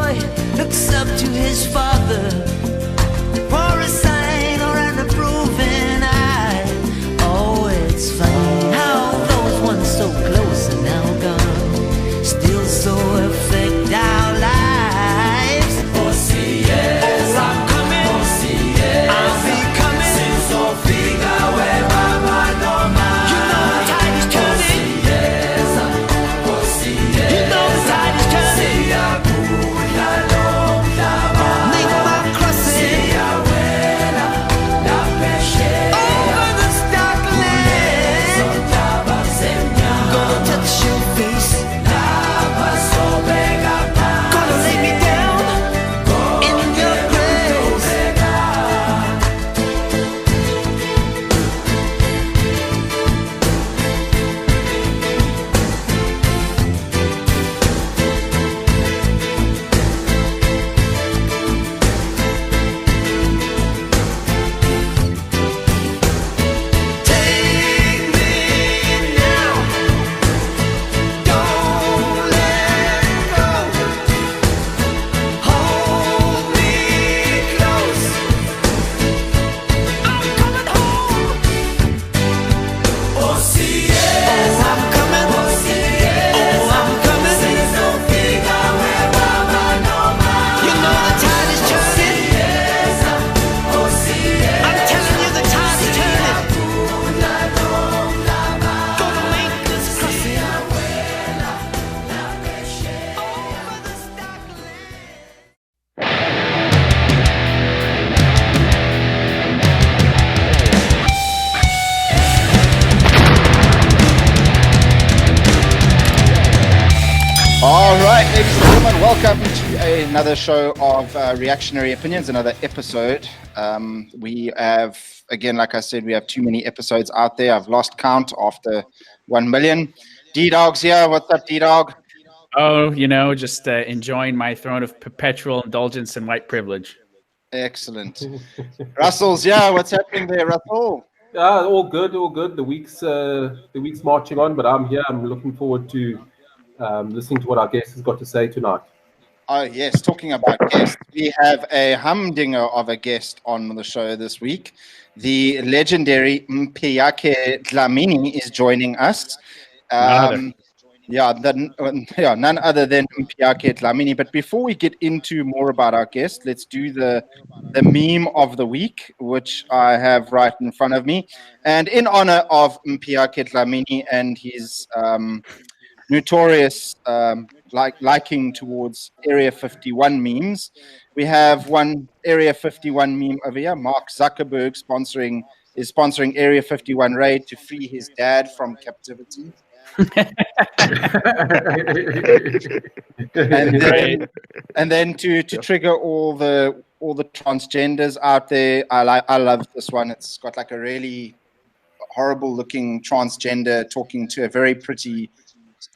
boy looks up to his father for a sign or an approving eye. Oh, it's funny how those ones so close are now gone, still so affect our lives. Oh, see, yes, I'm coming. Oh, see, yes, I'll be coming. Since so figa where mama no man. You know the tide is turning. Oh, see, yes, you know the tide is turning. Make my crossing over the stark land. Gonna touch your face. Gonna lay me down in your grace. Take me now, don't let go. Hold me close. I'm coming home. Oh, see, yes, oh, I'm coming. Oh, see, yes, oh, I'm coming. Since no figa where mama no man. You know the tide is turning. Yes, oh, see, yes, I'm telling you the tide is turning. Gonna make this crossing over the stark land. All right, ladies and gentlemen, welcome to another show of Reactionary Opinions, another episode. We have, again, like I said, we have too many episodes out there. I've lost count after 1 million. D-Dog's here. What's up, D-Dog? Oh, just enjoying my throne of perpetual indulgence and white privilege. Excellent. Russell's here. What's happening there, Russell? All good. The week's marching on, but I'm here. I'm looking forward to listening to what our guest has got to say tonight. Oh, yes. Talking about guests, we have a humdinger of a guest on the show this week. The legendary Mpiyakhe Dhlamini is joining us. None other than Mpiyakhe Dhlamini. But before we get into more about our guest, let's do the meme of the week, which I have right in front of me. And in honor of Mpiyakhe Dhlamini and his notorious liking towards Area 51 memes, we have one Area 51 meme over here. Mark Zuckerberg is sponsoring Area 51 raid to free his dad from captivity. and then to trigger all the transgenders out there, I love this one. It's got like a really horrible looking transgender talking to a very pretty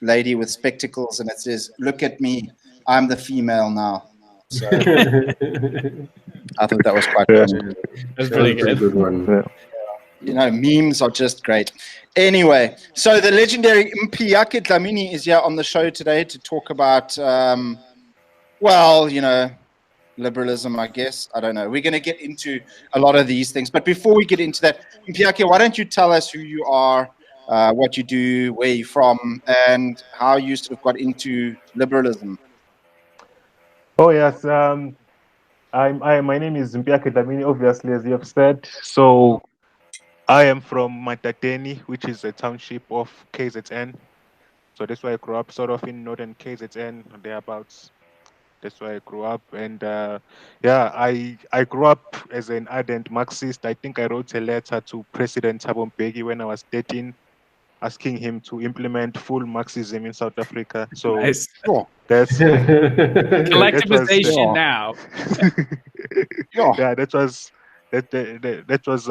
lady with spectacles, and it says, "Look at me, I'm the female now." So I thought that was quite good. That's pretty good. Good one. Memes are just great. Anyway, so the legendary Mpiyakhe Dhlamini is here on the show today to talk about, liberalism, I guess. I don't know. We're going to get into a lot of these things. But before we get into that, Mpiyakhe, why don't you tell us who you are, what you do, where you're from, and how you sort of got into liberalism? Oh, yes. My name is Mpiyakhe Dhlamini, obviously, as you have said. So I am from Matateni, which is a township of KZN. So that's why I grew up sort of in northern KZN, thereabouts. That's where I grew up. And I grew up as an ardent Marxist. I think I wrote a letter to President Thabo Mbeki when I was 13, asking him to implement full Marxism in South Africa. So nice. That's collectivization now. Yeah, that was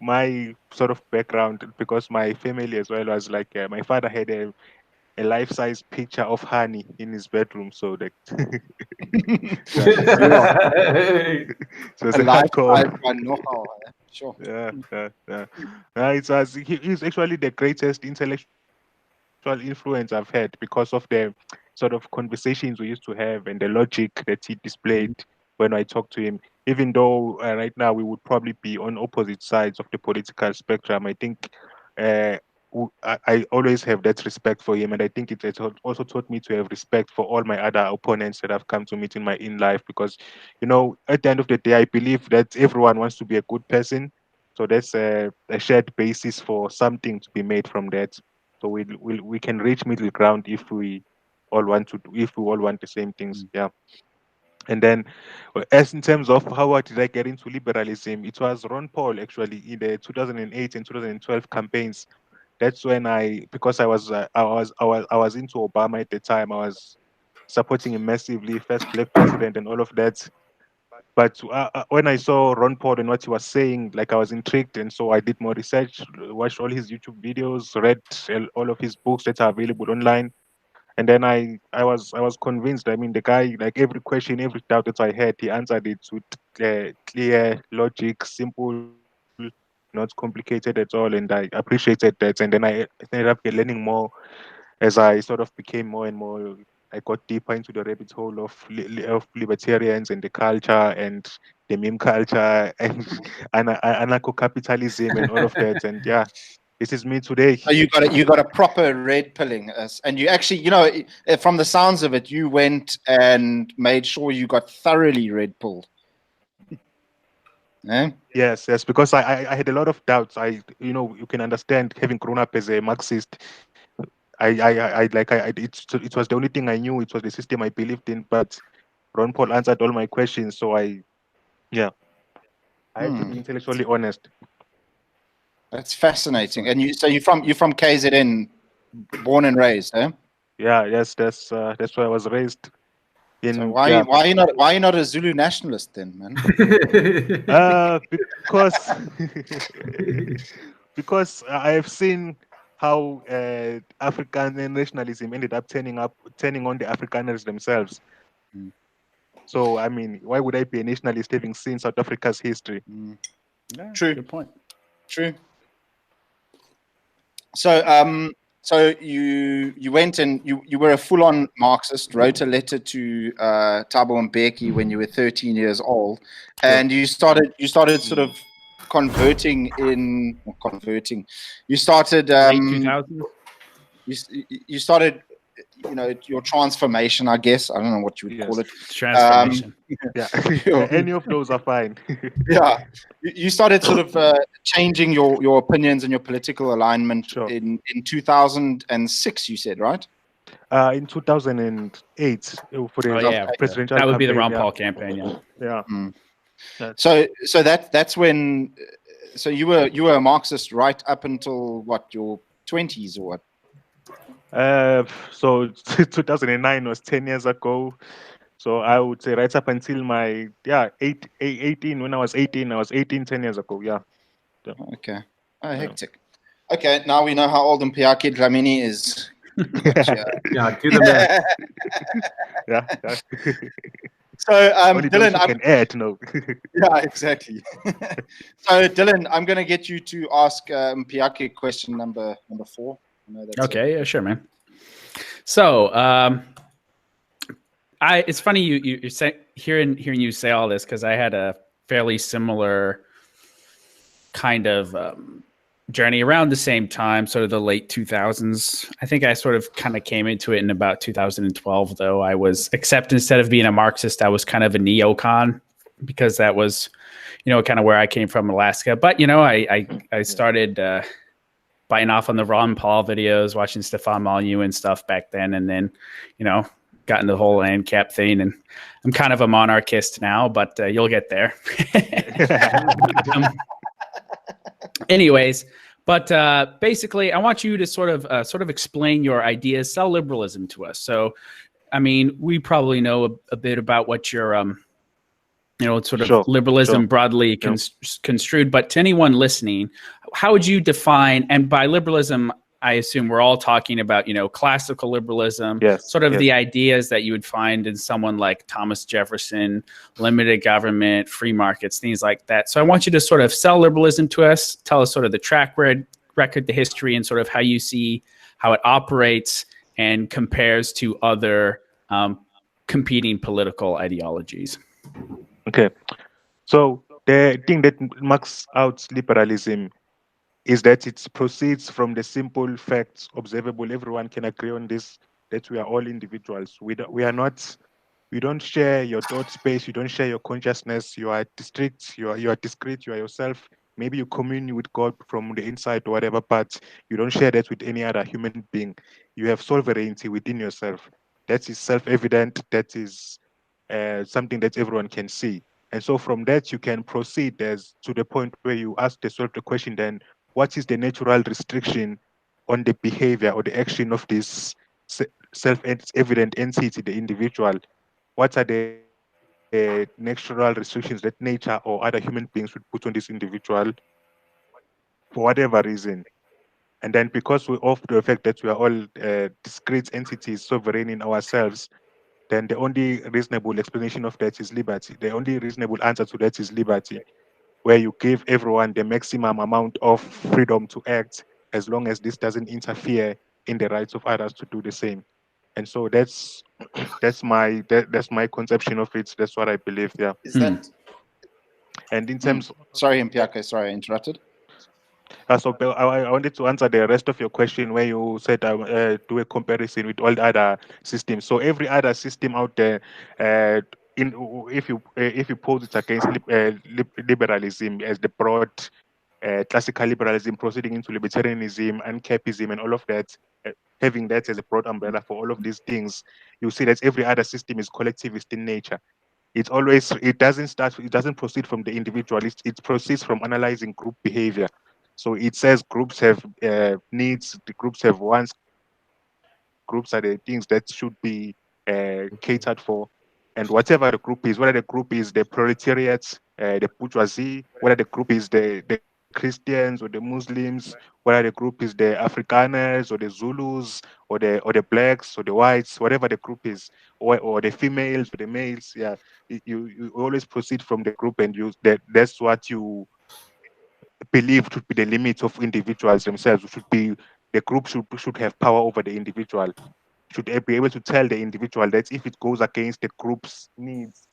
my sort of background, because my family as well was like, my father had a life-size picture of honey in his bedroom, so that so it's a hardcore. Sure. He's actually the greatest intellectual influence I've had, because of the sort of conversations we used to have and the logic that he displayed when I talked to him. Even though right now we would probably be on opposite sides of the political spectrum, I think I always have that respect for him, and I think it also taught me to have respect for all my other opponents that I've come to meet in life. Because, at the end of the day, I believe that everyone wants to be a good person, so that's a shared basis for something to be made from that. So we can reach middle ground if we all want the same things. Yeah. And then, as in terms of how did I get into liberalism, it was Ron Paul actually in the 2008 and 2012 campaigns. That's when because I was into Obama at the time. I was supporting him massively, first black president and all of that. But when I saw Ron Paul and what he was saying, like, I was intrigued, and so I did more research, watched all his YouTube videos, read all of his books that are available online. And then I was convinced. I mean, the guy, like, every question, every doubt that I had, he answered it with clear logic, simple, not complicated at all. And I appreciated that. And then I ended up learning more as I sort of became more and more. I got deeper into the rabbit hole of libertarians and the culture and the meme culture and anarcho-capitalism and all of that. And yeah, this is me today. So you got a proper red pilling, and you actually, from the sounds of it, you went and made sure you got thoroughly red pilled. Yeah? Yes, because I had a lot of doubts. You can understand, having grown up as a Marxist, it was the only thing I knew. It was the system I believed in. But Ron Paul answered all my questions, so I had to be intellectually honest. That's fascinating. And you're from KZN, born and raised, eh? Yeah, yes, that's where I was raised. So why are you not a Zulu nationalist then, man? Because I have seen how African nationalism ended up turning on the Afrikaners themselves. So I mean, why would I be a nationalist having seen South Africa's history? Yeah, True. Good point. True. So so you went and you were a full-on Marxist, wrote a letter to Thabo Mpiyakhe when you were 13 years old, and you started sort of converting. You started Late 2000s. you started, your transformation, I guess. I don't know what you would call it. Transformation. Any of those are fine. Yeah, you started sort of changing your opinions and your political alignment in 2006. You said, right? In 2008 for the presidential. That would be the campaign, Ron Paul campaign. Yeah. So that's when. So you were a Marxist right up until what, your 20s or what? So 2009 was 10 years ago. So I would say right up until my 18. When I was 18, 10 years ago. Yeah. Okay. Oh, hectic. Okay, now we know how old Mpiyakhe Dhlamini is. Yeah, do the math. Yeah. So Dylan, I can add no. Yeah, exactly. So Dylan, I'm going to get you to ask Mpiyakhe question number 4. Okay, yeah, sure, man. So, it's funny you say, hearing you say all this, because I had a fairly similar kind of journey around the same time, sort of the late 2000s. I think I sort of kind of came into it in about 2012, though. I was, except instead of being a Marxist, I was kind of a neocon, because that was, kind of where I came from, Alaska. But, I started biting off on the Ron Paul videos, watching Stefan Molyneux and stuff back then. And then, got into the whole Ancap thing. And I'm kind of a monarchist now, but you'll get there. Anyways, but basically, I want you to sort of explain your ideas, sell liberalism to us. So, I mean, we probably know a bit about what your liberalism broadly construed. But to anyone listening, how would you define? And by liberalism, I assume we're all talking about classical liberalism, the ideas that you would find in someone like Thomas Jefferson, limited government, free markets, things like that. So I want you to sort of sell liberalism to us, tell us sort of the track record, the history, and sort of how you see how it operates, and compares to other competing political ideologies. Okay. So the thing that marks out liberalism is that it proceeds from the simple facts observable. Everyone can agree on this, that we are all individuals. We don't share your thought space, you don't share your consciousness, you are distinct, you are discrete, you are yourself. Maybe you commune with God from the inside or whatever, but you don't share that with any other human being. You have sovereignty within yourself. That is self-evident, that is something that everyone can see. And so from that, you can proceed as to the point where you ask yourself the question then, what is the natural restriction on the behavior or the action of this self-evident entity, the individual? What are the natural restrictions that nature or other human beings would put on this individual for whatever reason? And then because we of the fact that we are all discrete entities sovereign in ourselves, then the only reasonable explanation of that is liberty. The only reasonable answer to that is liberty, where you give everyone the maximum amount of freedom to act as long as this doesn't interfere in the rights of others to do the same. And so that's my conception of it. That's what I believe. Yeah. Is that? And in terms, Sorry, Mpiyakhe. Sorry, I interrupted. so Bill, I wanted to answer the rest of your question where you said do a comparison with all the other systems. So every other system out there, in if you pose it against liberalism as the broad classical liberalism proceeding into libertarianism and capism and all of that, having that as a broad umbrella for all of these things, you see that every other system is collectivist in nature. It doesn't proceed from the individual. It proceeds from analyzing group behavior. So it says groups have needs, the groups have wants, groups are the things that should be catered for. And whatever the group is, whether the group is the proletariat, the bourgeoisie, whether the group is the Christians or the Muslims, whether the group is the Afrikaners or the Zulus or the blacks or the whites, whatever the group is, or the females or the males, yeah, you always proceed from the group, and that's what you believe should be the limits of individuals themselves. Should be the group should have power over the individual. Should be able to tell the individual that if it goes against the group's needs,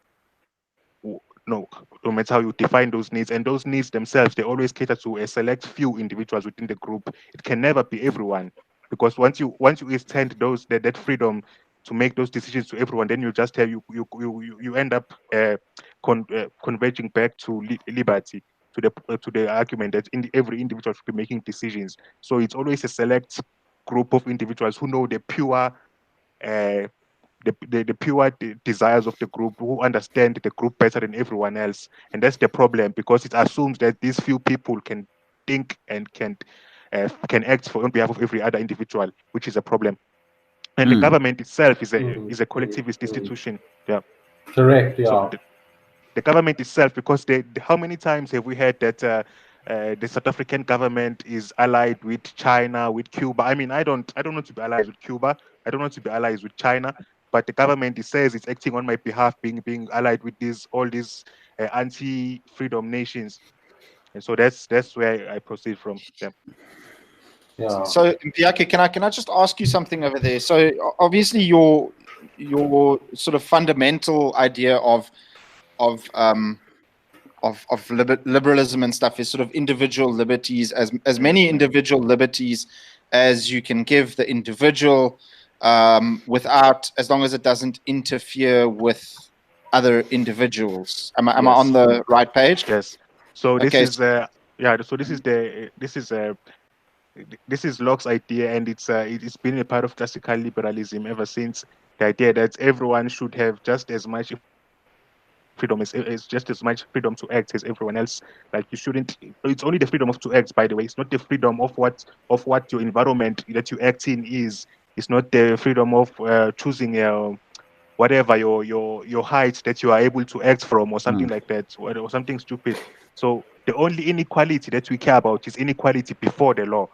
no matter how you define those needs, and those needs themselves, they always cater to a select few individuals within the group. It can never be everyone, because once you extend that freedom to make those decisions to everyone, then you just have you end up converging back to liberty, to the argument that every individual should be making decisions. So it's always a select group of individuals who know the pure the pure desires of the group, who understand the group better than everyone else. And that's the problem, because it assumes that these few people can think and can act on behalf of every other individual, which is a problem. And the government itself is a collectivist institution. Yeah. Correct. Yeah. So the government itself, because how many times have we heard that the South African government is allied with China, with Cuba? I mean, I don't want to be allied with Cuba. I don't want to be allied with China. But the government, it says it's acting on my behalf, being allied with all these anti-freedom nations, and so that's where I proceed from. Yeah. Yeah. So Mpiyakhe, can I just ask you something over there? So obviously your sort of fundamental idea of liberalism and stuff is sort of individual liberties, as many individual liberties as you can give the individual, without, as long as it doesn't interfere with other individuals. Am I on the right page? Yes. So this Okay. is So this is Locke's idea, and it's been a part of classical liberalism ever since. The idea that everyone should have just as much freedom is just as much freedom to act as everyone else. Like, you shouldn't. It's only the freedom to act, by the way. It's not the freedom of what your environment that you act in is. It's not the freedom of choosing whatever your height that you are able to act from, or something like that, or something stupid. So the only inequality that we care about is inequality before the law.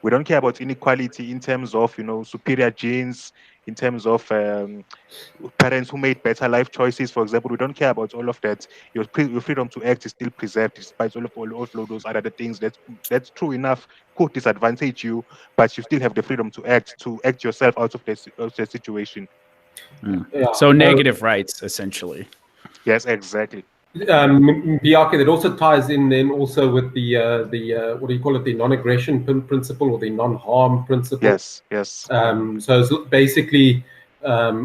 We don't care about inequality in terms of superior genes, in terms of parents who made better life choices, for example. We don't care about all of that. Your freedom to act is still preserved despite all of those other things. That's true enough. Could disadvantage you, but you still have the freedom to act yourself out of the situation. Yeah. So negative rights, essentially. Yes, exactly. Mpiyakhe, that also ties in then also with the what do you call it, the non-aggression principle or the non-harm principle. Yes. So it's basically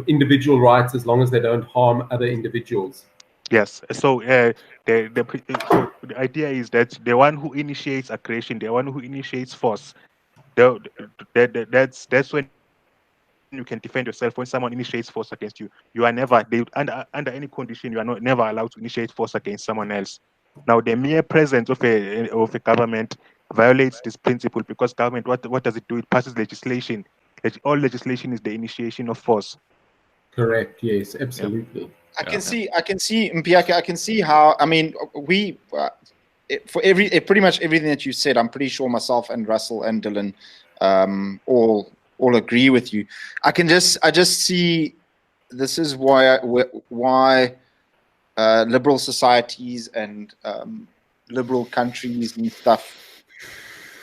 individual rights as long as they don't harm other individuals. Yes. So so the idea is that the one who initiates aggression, the one who initiates force, that's when you can defend yourself. When someone initiates force against you, you are never under any condition you are never allowed to initiate force against someone else. Now, the mere presence of a government violates this principle, because government, what does it do? It passes legislation. All legislation is the initiation of force. Correct. Yes, absolutely. I can see Mpiyakhe. I can see how. I mean, we for pretty much everything that you said, I'm pretty sure myself and Russell and Dylan all agree with you. I just see this is why liberal societies and liberal countries and stuff.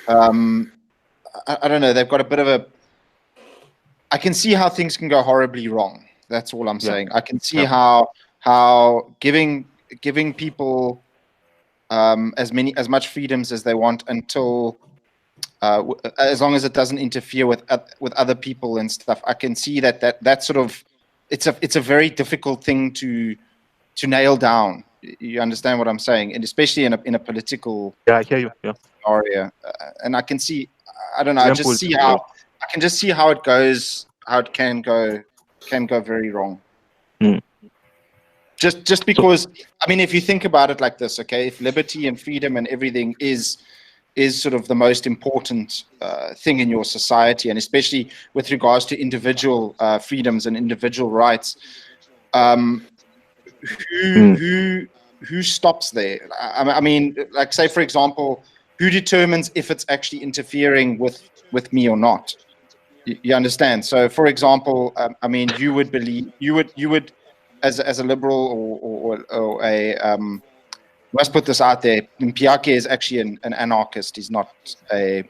I don't know. They've got a bit of a. I can see how things can go horribly wrong. That's all I'm saying. I can see how giving people as much freedoms as they want until as long as it doesn't interfere with other people and stuff. I can see that sort of it's a very difficult thing to nail down. You understand what I'm saying, and especially in a political I hear you. area. And I can see. I don't know. I can just see how it goes. How it can go very wrong. Just because, I mean, if you think about it like this, okay, if liberty and freedom and everything is sort of the most important thing in your society, and especially with regards to individual freedoms and individual rights, who stops there? I mean, like, say for example, who determines if it's actually interfering with me or not? You understand? So, for example, I mean, you would as a liberal or a let's put this out there. Mpiyakhe is actually an anarchist. He's not a.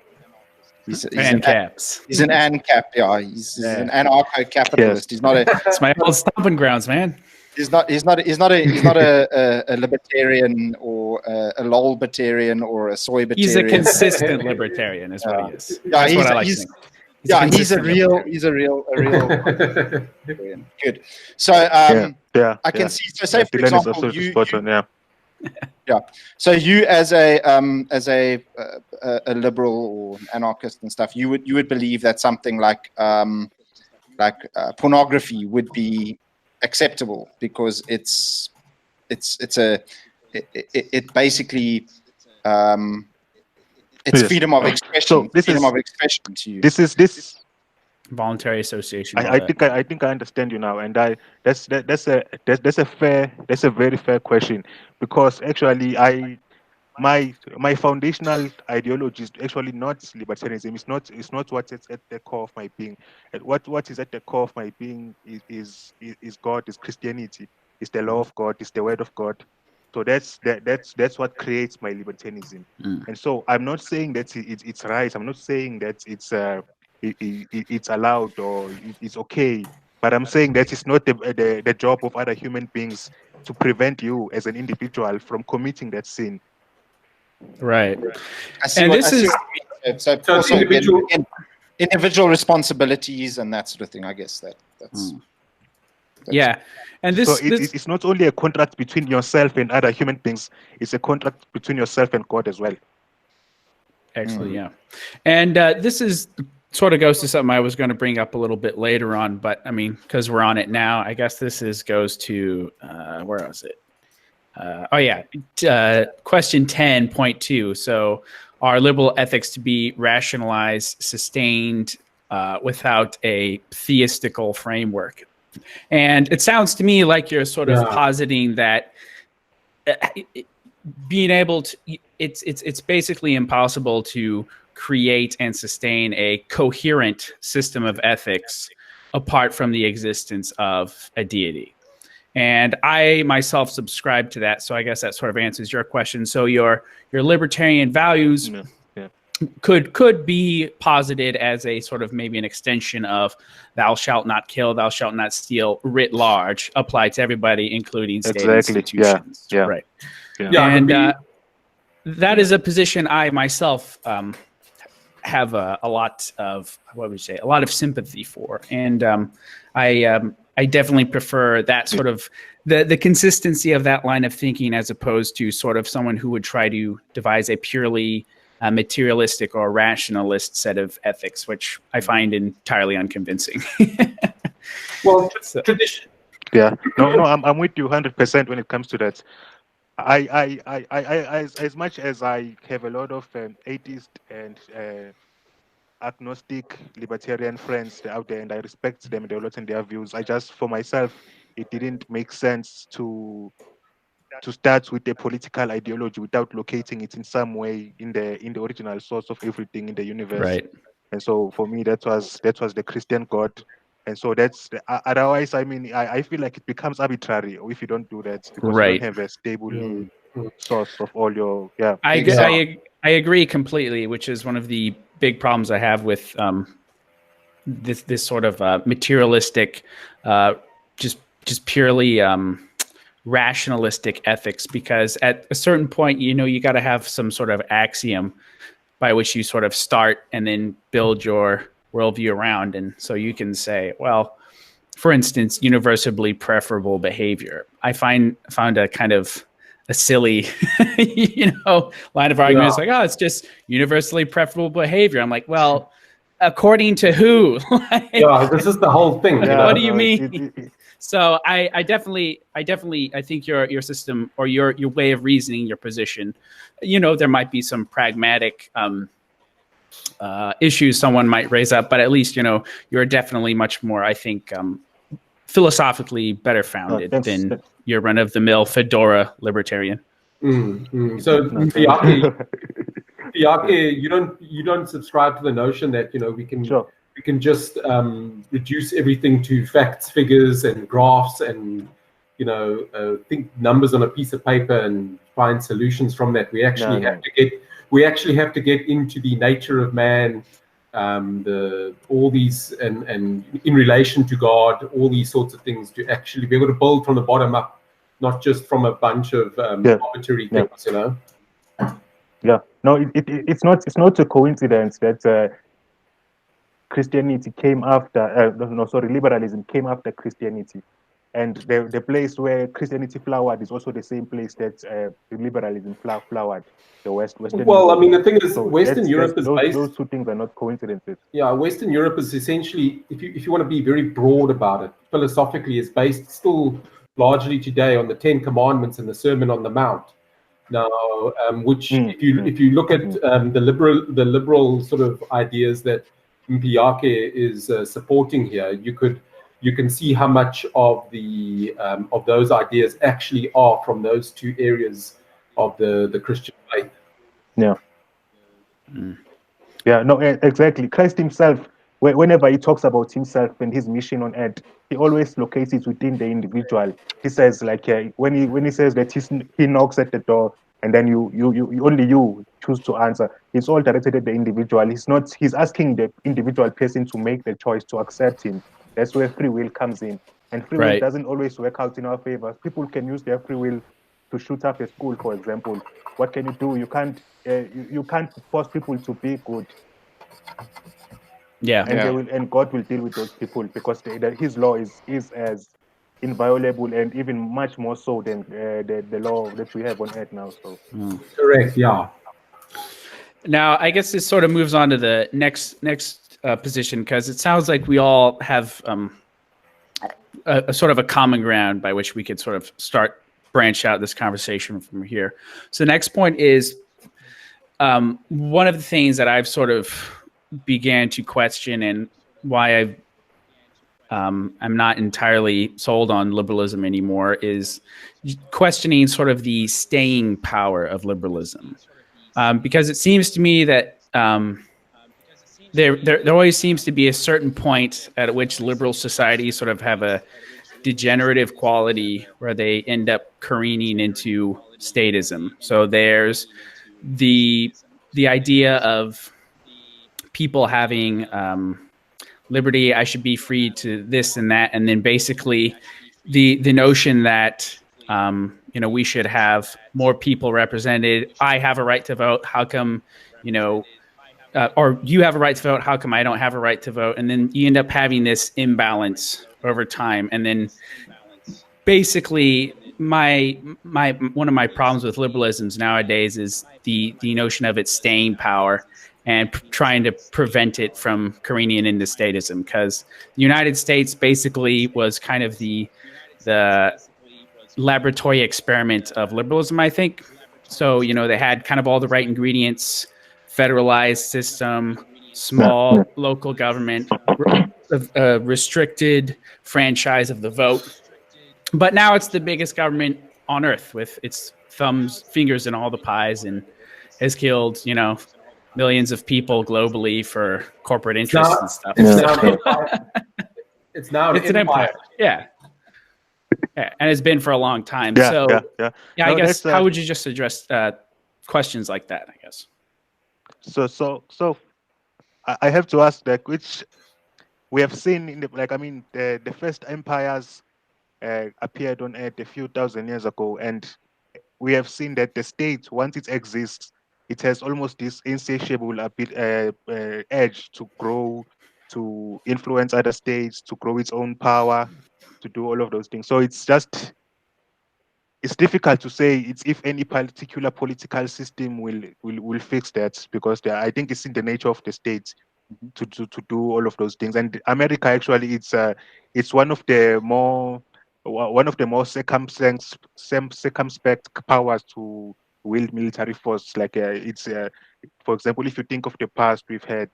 He's Ancaps. He's an Ancap. Yeah, he's an anarcho-capitalist. He's not a. It's my old stomping grounds, man. He's not a libertarian or a lolbertarian or a soy-bertarian. He's a consistent libertarian, is what he is. Yeah, That's what I like to think. He's a real good. So I can see. So say for example, So you as a liberal or an anarchist and stuff, you would believe that something like pornography would be acceptable because it basically it's freedom of expression. So freedom of expression to you. This voluntary association. I think I understand you now, and that's a very fair question, because actually my foundational ideology is actually not libertarianism. It's not what's at the core of my being. What is at the core of my being is God, is Christianity, is the law of God, is the word of God. So that's what creates my libertarianism. And so I'm not saying that it's right. I'm not saying that it's allowed or it's okay. But I'm saying that it's not the job of other human beings to prevent you as an individual from committing that sin. Right. So individual responsibilities and that sort of thing. I guess that's yeah. And it's not only a contract between yourself and other human beings, it's a contract between yourself and God as well. Actually, yeah. And this is sort of goes to something I was going to bring up a little bit later on, but I mean, because we're on it now, I guess this goes to where was it? Question 10.2. So, are liberal ethics to be rationalized, sustained without a theistical framework? And it sounds to me like you're sort of positing that being able to, it's basically impossible to create and sustain a coherent system of ethics apart from the existence of a deity. And I myself subscribe to that. So I guess that sort of answers your question. So your libertarian values could be posited as a sort of maybe an extension of thou shalt not kill, thou shalt not steal writ large, applied to everybody, including state institutions. Yeah. Right. Yeah. And that is a position I myself have a lot of, what would you say, a lot of sympathy for. And I definitely prefer that sort of the consistency of that line of thinking, as opposed to sort of someone who would try to devise a purely materialistic or rationalist set of ethics, which I find entirely unconvincing. Well, tradition. Yeah, no, I'm with you 100% when it comes to that. I as much as I have a lot of atheist and agnostic libertarian friends out there, and I respect them, a lot in their views. I just, for myself, it didn't make sense to start with a political ideology without locating it in some way in the original source of everything in the universe. Right. And so for me, that was the Christian God. And so that's otherwise, I mean, I feel like it becomes arbitrary if you don't do that, because you don't have a stable source of all your I agree completely, which is one of the big problems I have with this sort of materialistic, just purely rationalistic ethics, because at a certain point, you got to have some sort of axiom by which you sort of start and then build your worldview around. And so you can say, well, for instance, universally preferable behavior. I found a kind of a silly, line of argument. It's like, oh, it's just universally preferable behavior. I'm like, well, according to who? This is the whole thing. What do you mean? So I definitely think your system, or your way of reasoning, your position, there might be some pragmatic issues someone might raise up, but at least you're definitely much more, I think, philosophically better founded than your run-of-the-mill fedora libertarian. So Mpiyakhe, you don't subscribe to the notion that we can just reduce everything to facts, figures, and graphs, and think numbers on a piece of paper and find solutions from that. We actually have to get into the nature of man, all these and in relation to God, all these sorts of things, to actually be able to build from the bottom up, not just from a bunch of arbitrary things. No, it's not a coincidence that Christianity came after. Liberalism came after Christianity, and the place where Christianity flowered is also the same place that liberalism flowered. The Western. Well, I mean, the thing is, so Western Europe is based. Those two things are not coincidences. Yeah, Western Europe is essentially, if you want to be very broad about it, philosophically, is based still largely today on the Ten Commandments and the Sermon on the Mount. Now, which if you look at the liberal sort of ideas that Mpiyakhe is supporting here, you can see how much of those ideas actually are from those two areas of the Christian faith. No, exactly. Christ himself, whenever he talks about himself and his mission on earth, he always locates it within the individual. He says, like, when he says that he knocks at the door, and then you only you choose to answer, it's all directed at the individual. He's asking the individual person to make the choice to accept him. That's where free will comes in. And free will doesn't always work out in our favor. People can use their free will to shoot up a school, for example. What can you do? You can't force people to be good. And God will deal with those people, because his law is as inviolable, and even much more so than the law that we have on earth now. So correct, yeah. Now, I guess this sort of moves on to the next position, because it sounds like we all have a sort of a common ground by which we could sort of branch out this conversation from here. So the next point is one of the things that I've sort of began to question, and why I'm not entirely sold on liberalism anymore, is questioning sort of the staying power of liberalism. Because it seems to me that there always seems to be a certain point at which liberal societies sort of have a degenerative quality where they end up careening into statism. So there's the idea of people having liberty. I should be free to this and that, and then basically the notion that we should have more people represented. I have a right to vote. How come or you have a right to vote? How come I don't have a right to vote? And then you end up having this imbalance over time. And then basically one of my problems with liberalisms nowadays is the notion of its staying power and trying to prevent it from careening into statism, because the United States basically was kind of the laboratory experiment of liberalism, I think. So, they had kind of all the right ingredients: federalized system, small local government, restricted franchise of the vote. But now it's the biggest government on earth with its fingers in all the pies, and has killed, millions of people globally for corporate interests and stuff. It's now an empire. Yeah. And it's been for a long time. I guess how would you just address questions like that, I guess? So I have to ask, like, which we have seen in the first empires appeared on Earth a few thousand years ago, and we have seen that the state, once it exists, it has almost this insatiable edge to grow, to influence other states, to grow its own power, to do all of those things. So it's difficult to say if any particular political system will fix that, because I think it's in the nature of the state to do all of those things. And America, actually, it's one of the more circumspect powers to wield military force. Like for example, if you think of the past, we've had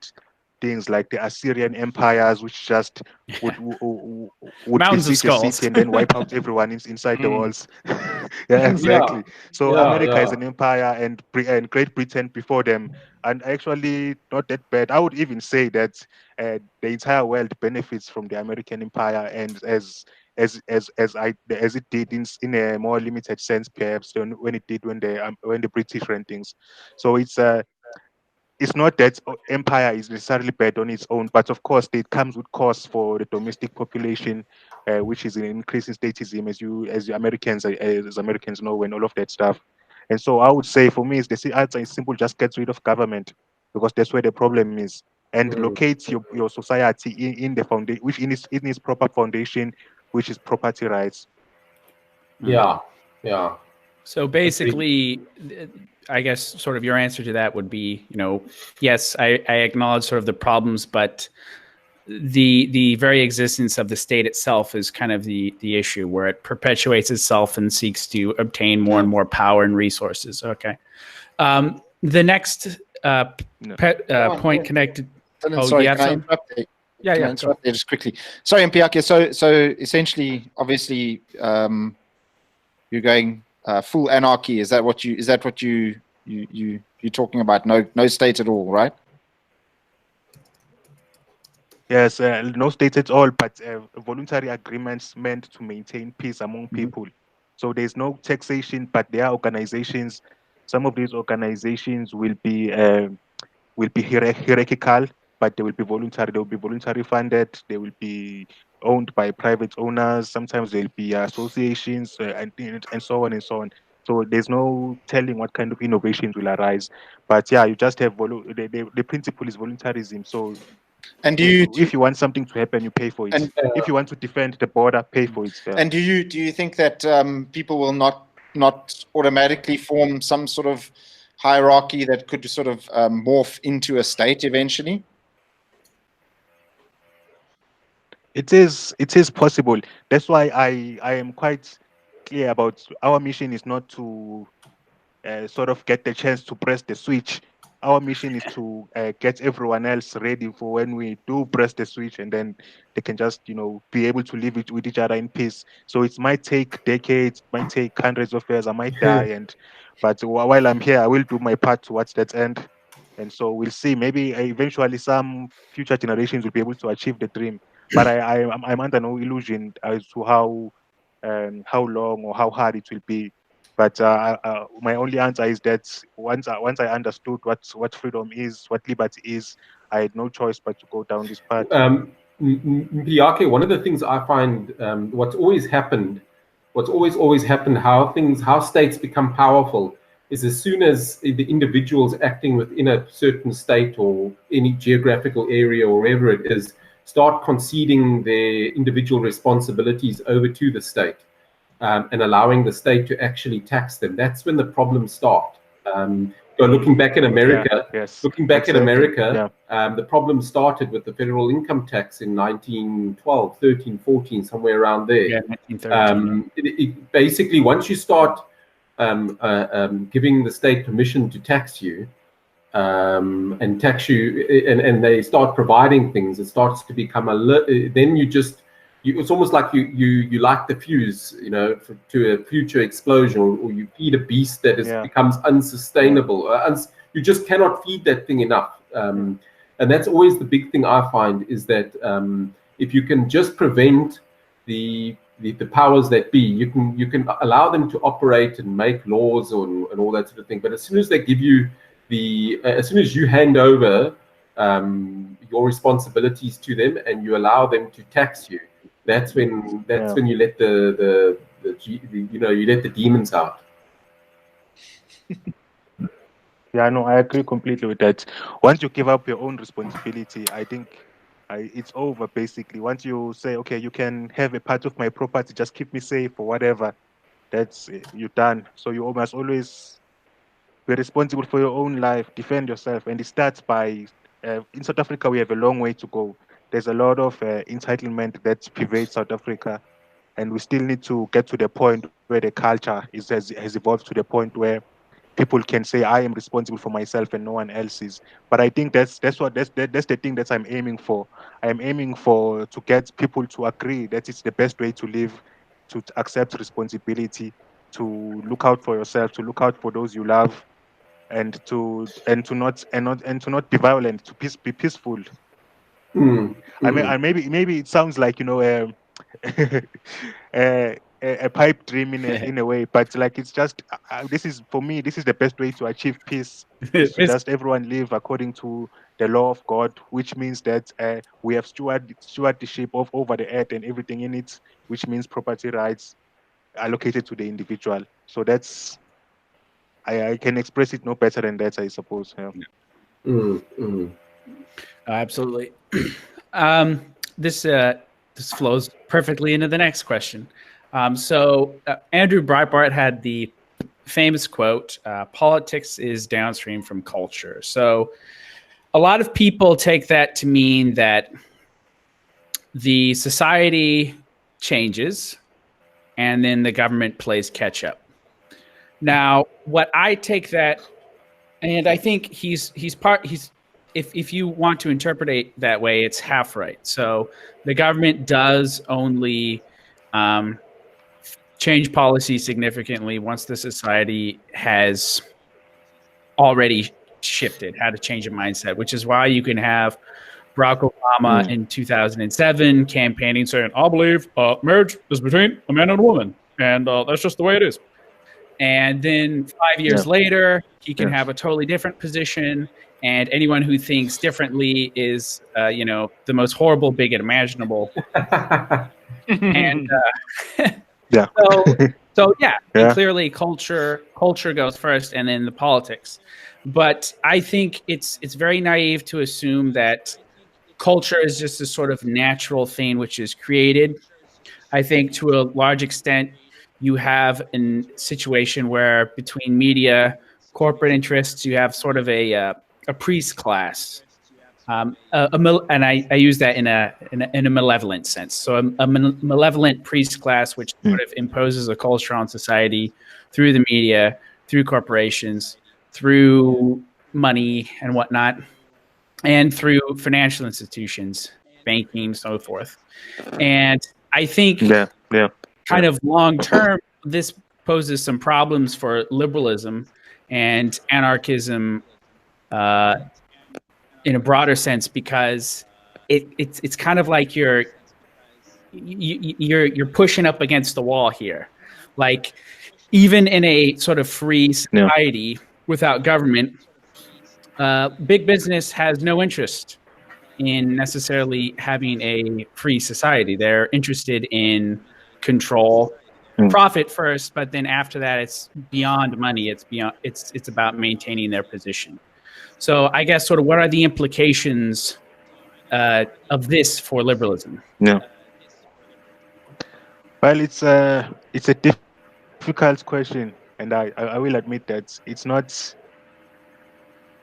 things like the Assyrian empires, which just would besiege a city and then wipe out everyone inside the walls. Yeah, exactly. So America is an empire, and Great Britain before them, and actually not that bad. I would even say that the entire world benefits from the American empire, and as it did in a more limited sense, perhaps, than when it did when the British ran things. So it's not that empire is necessarily bad on its own, but of course it comes with costs for the domestic population, which is an increase in statism, as Americans know, and all of that stuff. And so I would say, for me, the answer is simple: just get rid of government, because that's where the problem is, and locate your society in the foundation, which in its proper foundation, which is property rights. Yeah. So basically, I guess sort of your answer to that would be, yes, I acknowledge sort of the problems, but the very existence of the state itself is kind of the issue, where it perpetuates itself and seeks to obtain more and more power and resources. Okay. The next point connected. Sorry, can I interrupt there? Yeah. Interrupt there just quickly. Sorry, Mpiyakhe. So essentially, obviously, you're going full anarchy. Is that what you're talking about? No state at all, right? Yes, no state at all, but voluntary agreements meant to maintain peace among people. So there's no taxation, but there are organizations. Some of these organizations will be hierarchical, but they will be voluntary. They will be voluntary funded. They will be owned by private owners. Sometimes they'll be associations and so on and so on. So there's no telling what kind of innovations will arise. But yeah, you just have the principle is voluntarism. So, and if you want something to happen, you pay for it. And if you want to defend the border, pay for it. And do you think that people will not automatically form some sort of hierarchy that could sort of morph into a state eventually? It is possible. That's why I am quite clear about our mission is not to sort of get the chance to press the switch. Our mission is to get everyone else ready for when we do press the switch, and then they can just, be able to live with each other in peace. So it might take decades, might take hundreds of years, I might die, but while I'm here, I will do my part towards that end. And so we'll see. Maybe eventually some future generations will be able to achieve the dream. But I'm under no illusion as to how long or how hard it will be. But my only answer is that once I understood what freedom is, what liberty is, I had no choice but to go down this path. Mpiyakhe, one of the things I find, what's always always happened, how states become powerful is as soon as the individuals acting within a certain state or any geographical area or wherever it is start conceding their individual responsibilities over to the state, and allowing the state to actually tax them. That's when the problems start. So looking back in America, the problem started with the federal income tax in 1912, 13, 14, somewhere around there. Yeah, 1913. Basically, once you start giving the state permission to tax you, and they start providing things, it starts to become then it's almost like you light the fuse, to a future explosion, or you feed a beast that becomes unsustainable. You just cannot feed that thing enough. And that's always the big thing I find, is that if you can just prevent the powers that be, you can allow them to operate and make laws and all that sort of thing. But as soon as they give you as soon as you hand over your responsibilities to them and you allow them to tax you, that's when you let the demons out. Yeah, no, I agree completely with that. Once you give up your own responsibility, I think it's over, basically. Once you say, okay, you can have a part of my property, just keep me safe or whatever, that's you're done. So you must always be responsible for your own life, defend yourself. And it starts by, in South Africa, we have a long way to go. There's a lot of entitlement that pervades South Africa. And we still need to get to the point where the culture has evolved to the point where people can say, I am responsible for myself and no one else is. But I think that's the thing that I'm aiming for. I am aiming to get people to agree that it's the best way to live, to accept responsibility, to look out for yourself, to look out for those you love, and to not be violent, to be peaceful. I mean, maybe it sounds like a pipe dream in a way, but like it's just this is the best way to achieve peace. To just everyone live according to the law of God, which means that we have stewardship over the earth and everything in it, which means property rights allocated to the individual. So that's I can express it no better than that, I suppose. Yeah. Absolutely. This flows perfectly into the next question. So Andrew Breitbart had the famous quote, politics is downstream from culture. So a lot of people take that to mean that the society changes and then the government plays catch up. Now, what I take that, and I think if you want to interpret it that way, it's half right. So the government does only change policy significantly once the society has already shifted, had a change of mindset, which is why you can have Barack Obama in 2007 campaigning saying, I believe marriage is between a man and a woman, and that's just the way it is. And then 5 years later, he can have a totally different position, and anyone who thinks differently is, the most horrible bigot imaginable. And clearly culture goes first, and then the politics. But I think it's very naive to assume that culture is just a sort of natural thing which is created. I think to a large extent, you have a situation where between media, corporate interests, you have sort of a priest class, and I use that in a malevolent sense. So a malevolent priest class, which sort of imposes a culture on society through the media, through corporations, through money and whatnot, and through financial institutions, banking, so forth. And I think kind of long term, this poses some problems for liberalism and anarchism in a broader sense, because it's kind of like you're pushing up against the wall here. Like, even in a sort of free society without government, big business has no interest in necessarily having a free society. They're interested in control, profit first, but then after that, it's beyond money. It's about maintaining their position. So I guess sort of what are the implications of this for liberalism? Yeah. Well, it's a difficult question, and I will admit that it's not.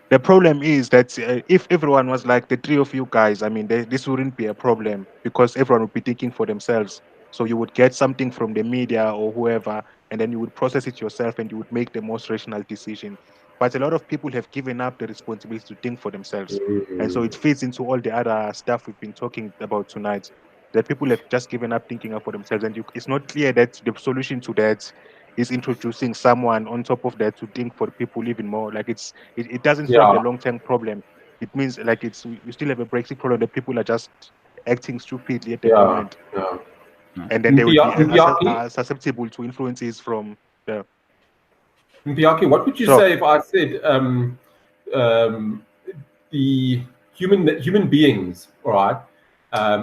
The problem is that if everyone was like the three of you guys, I mean, this wouldn't be a problem because everyone would be thinking for themselves. So you would get something from the media or whoever, and then you would process it yourself and you would make the most rational decision. But a lot of people have given up the responsibility to think for themselves. And so it fits into all the other stuff we've been talking about tonight, that people have just given up thinking for themselves. And it's not clear that the solution to that is introducing someone on top of that to think for people even more. Like it doesn't solve the long-term problem. It means like you still have a Brexit problem that people are just acting stupidly at the moment. Yeah. And then they will be susceptible to influences from the... Mpiyakhe, what would you say if I said the human beings, all right?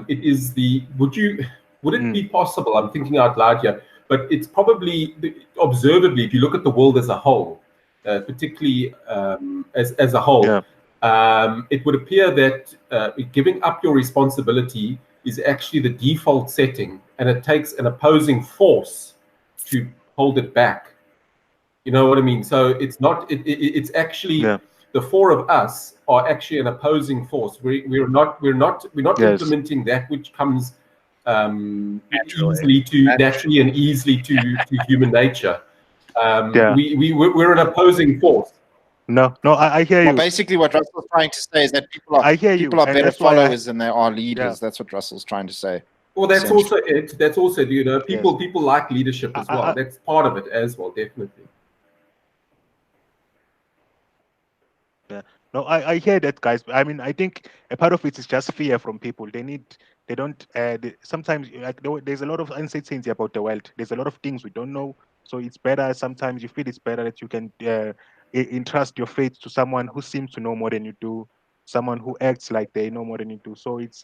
It is the... Would it be possible, I'm thinking out loud here, but it's probably, observably, if you look at the world as a whole, particularly as a whole, it would appear that giving up your responsibility is actually the default setting, and it takes an opposing force to hold it back. You know what I mean? So it's not. It's actually the four of us are actually an opposing force. We're not implementing that which comes naturally and easily to human nature. We're an opposing force. No, I hear you. Basically, what Russell's trying to say is that people are better followers than they are leaders. That's what Russell's trying to say. Well, that's also it. That's also, people like leadership as well. That's part of it as well, definitely. Yeah. No, I hear that, guys. I mean, I think a part of it is just fear from people. Sometimes there's a lot of uncertainty about the world. There's a lot of things we don't know. So it's better, sometimes you feel it's better that you can entrust your faith to someone who seems to know more than you do, someone who acts like they know more than you do. So it's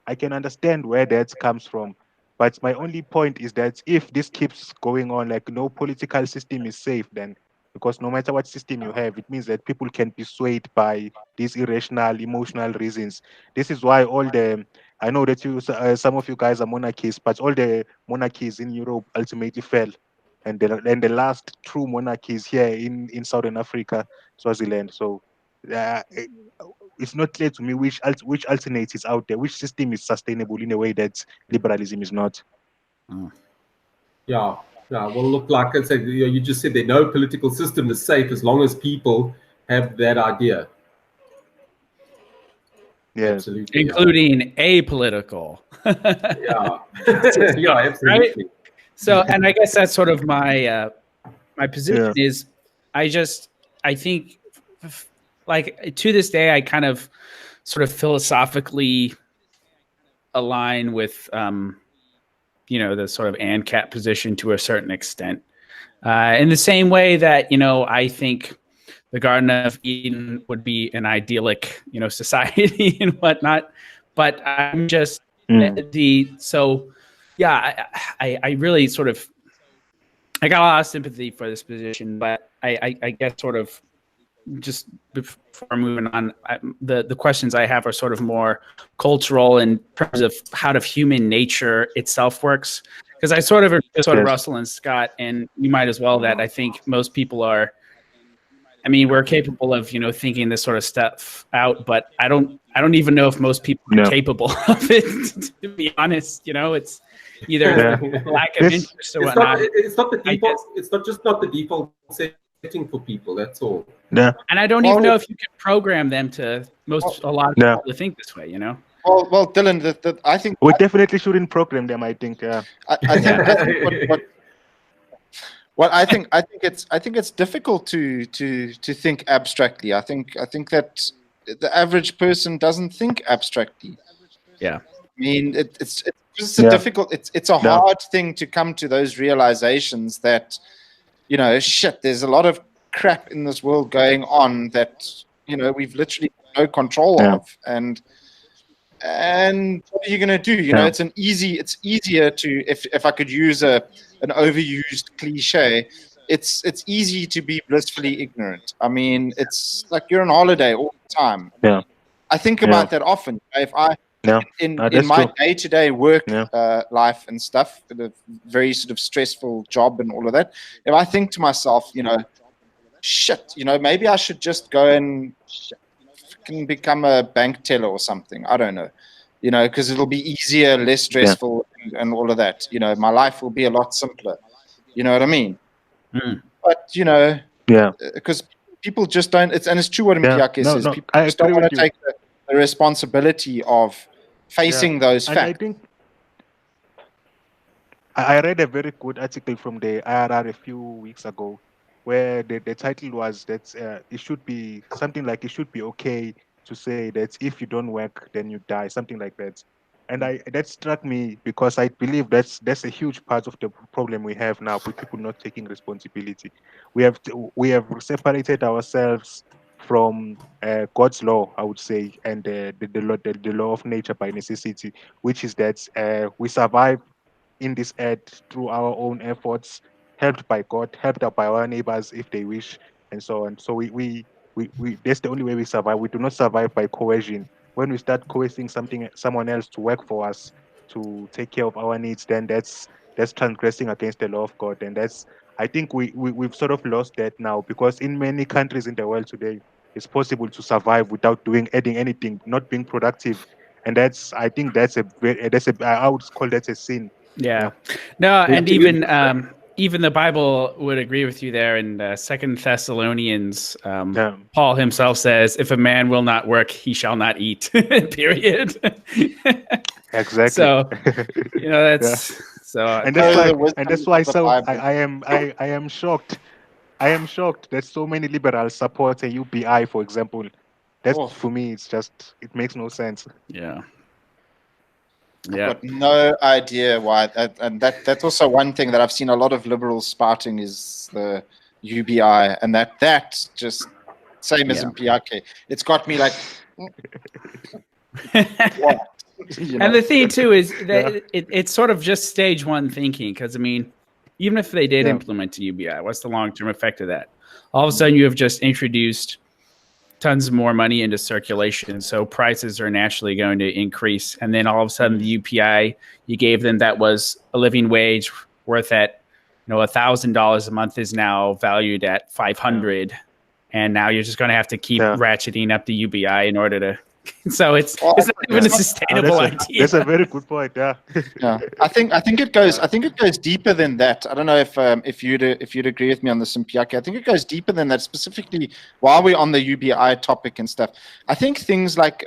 I can understand where that comes from. But my only point is that if this keeps going on, like no political system is safe then, because no matter what system you have, it means that people can be swayed by these irrational, emotional reasons. This is why I know that some of you guys are monarchists, but all the monarchies in Europe ultimately fell. And the last true monarchies here in Southern Africa, Swaziland. So it's not clear to me which alternate is out there, which system is sustainable in a way that liberalism is not. Yeah. Well, look, like I said, you just said that no political system is safe as long as people have that idea. Yeah, absolutely, including apolitical. Yeah, absolutely. Right? So, and I guess that's sort of my position is, I think, like to this day, I kind of sort of philosophically align with, the sort of Ancap position to a certain extent. In the same way that, I think the Garden of Eden would be an idyllic, society and whatnot. But I'm just I really sort of, I got a lot of sympathy for this position, but I guess sort of just before moving on, the questions I have are sort of more cultural in terms of how does human nature itself works. Because I sort of Russell and Scott, and you might as well, that I think most people are, we're capable of, thinking this sort of stuff out, but I don't even know if most people are capable of it, to be honest. It's either lack of interest or whatnot. It's not the default. It's not the default setting for people. That's all. Yeah. And I don't even know if you can program them to a lot of people to think this way. Well, Dylan, I think we definitely shouldn't program them. I think. I think Well, I think it's difficult to think abstractly. I think that the average person doesn't think abstractly. Yeah. I mean, it's just a difficult. It's a hard thing to come to those realizations that, you know, shit. There's a lot of crap in this world going on that, you know, we've literally no control of, and what are you going to do? You know, it's easier to, if I could use an overused cliche, it's easy to be blissfully ignorant. I mean, it's like you're on holiday all the time. Yeah. I think about that often. If I in my day-to-day work life and stuff, a very sort of stressful job and all of that, if I think to myself, you know, shit, you know, maybe I should just go and can become a bank teller or something. I don't know, you know, because it'll be easier, less stressful, and all of that. You know, my life will be a lot simpler. You know what I mean? But you know, because people just don't. It's true what Mpiyakhe says. People just don't want to take the responsibility of facing those facts. I think I read a very good article from the IRR a few weeks ago, where the title was that it should be something like it should be okay to say that if you don't work, then you die, something like that. And that struck me because I believe that's a huge part of the problem we have now with people not taking responsibility. We have separated ourselves from God's law, I would say, and the law of nature by necessity, which is that we survive in this earth through our own efforts, helped by God, helped out by our neighbors if they wish, and so on. So we that's the only way we survive. We do not survive by coercion. When we start coercing someone else to work for us, to take care of our needs, then that's transgressing against the law of God. And I think we've sort of lost that now, because in many countries in the world today, it's possible to survive without adding anything, not being productive. And I think I would call that a sin. Yeah. No, and even the Bible would agree with you there. In 2 Thessalonians, Paul himself says, "If a man will not work, he shall not eat." Period. Exactly. So, you know, that's so. And that's why I am shocked. I am shocked that so many liberals support a UBI, for example. For me, it makes no sense. Yeah. I've got no idea why, and that's also one thing that I've seen a lot of liberals spouting is the UBI, and that just same as Mpiyakhe. It's got me like. What? You know? And the thing too is that it's sort of just stage one thinking, because I mean, even if they did implement a UBI, what's the long-term effect of that? All of a sudden, you have just introduced tons more money into circulation, so prices are naturally going to increase. And then all of a sudden, the UPI you gave them that was a living wage worth at $1,000 a month is now valued at $500, and now you're just going to have to keep ratcheting up the UBI in order to. So it's not even a sustainable idea. That's a very good point. Yeah. I think it goes deeper than that. I don't know if you'd agree with me on this, Mpiyakhe. I think it goes deeper than that. Specifically, while we're on the UBI topic and stuff, I think things like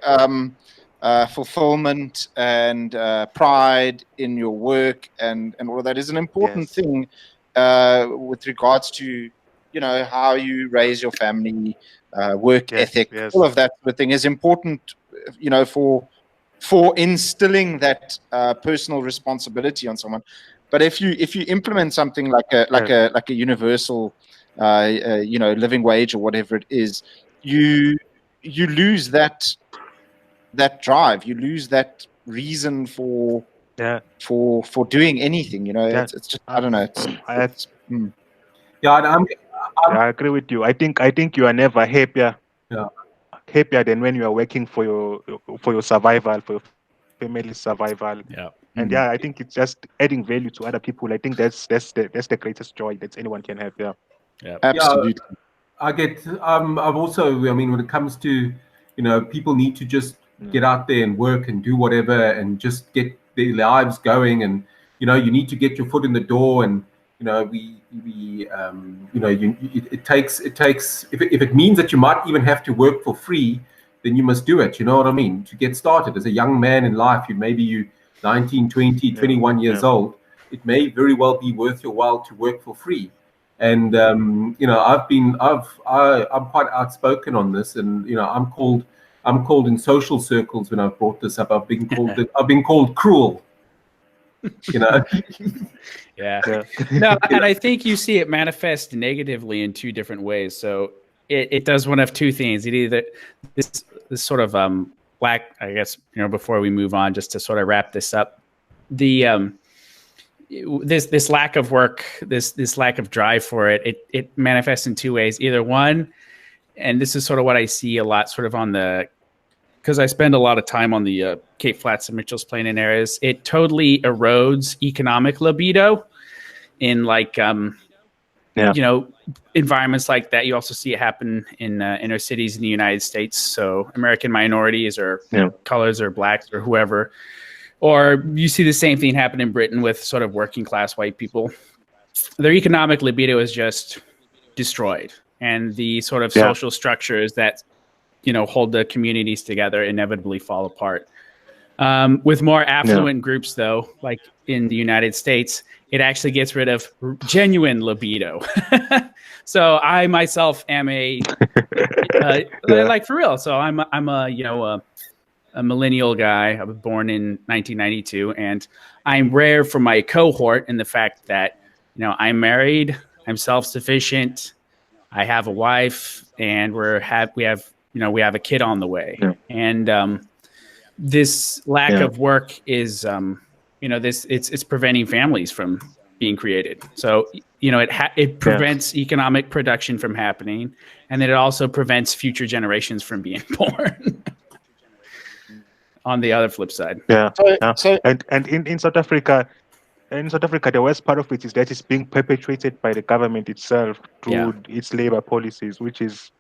fulfillment and pride in your work and all of that is an important thing with regards to how you raise your family. Work ethic, all of that sort of thing is important, for instilling that personal responsibility on someone. But if you implement something like a universal, living wage or whatever it is, you lose that drive, you lose that reason for doing anything. It's just I don't know. I agree with you. I think you are never happier than when you are working for your survival, for your family's survival. And I think it's just adding value to other people. I think that's the greatest joy that anyone can have. Absolutely. I get. I've also. I mean, when it comes to people need to just get out there and work and do whatever and just get their lives going, and you need to get your foot in the door, and it takes if it means that you might even have to work for free, then you must do it. You know what I mean? To get started as a young man in life, you 19, 20, 21 years old, it may very well be worth your while to work for free. And I'm quite outspoken on this, and I'm called in social circles when I've brought this up. I've been called cruel. Yeah. No, and I think you see it manifest negatively in two different ways. So it does one of two things. It either this sort of lack, I guess, before we move on, just to sort of wrap this up, the this lack of work, this lack of drive for it manifests in two ways. Either one, and this is sort of what I see a lot, sort of on the, because I spend a lot of time on the Cape Flats and Mitchell's Plain areas, it totally erodes economic libido in environments like that. You also see it happen in inner cities in the United States. So American minorities or colors or blacks or whoever. Or you see the same thing happen in Britain with sort of working class white people. Their economic libido is just destroyed. And the sort of social structures that hold the communities together inevitably fall apart. With more affluent groups, though, like in the United States, it actually gets rid of genuine libido. So I myself am like for real. So I'm a millennial guy. I was born in 1992, and I'm rare for my cohort in the fact that I'm married, I'm self-sufficient, I have a wife, and we have a kid on the way. And this lack of work is it's preventing families from being created. So it prevents economic production from happening, and then it also prevents future generations from being born. On the other flip side, So and in South Africa. In South Africa, the worst part of it is that it's being perpetuated by the government itself through its labor policies, which is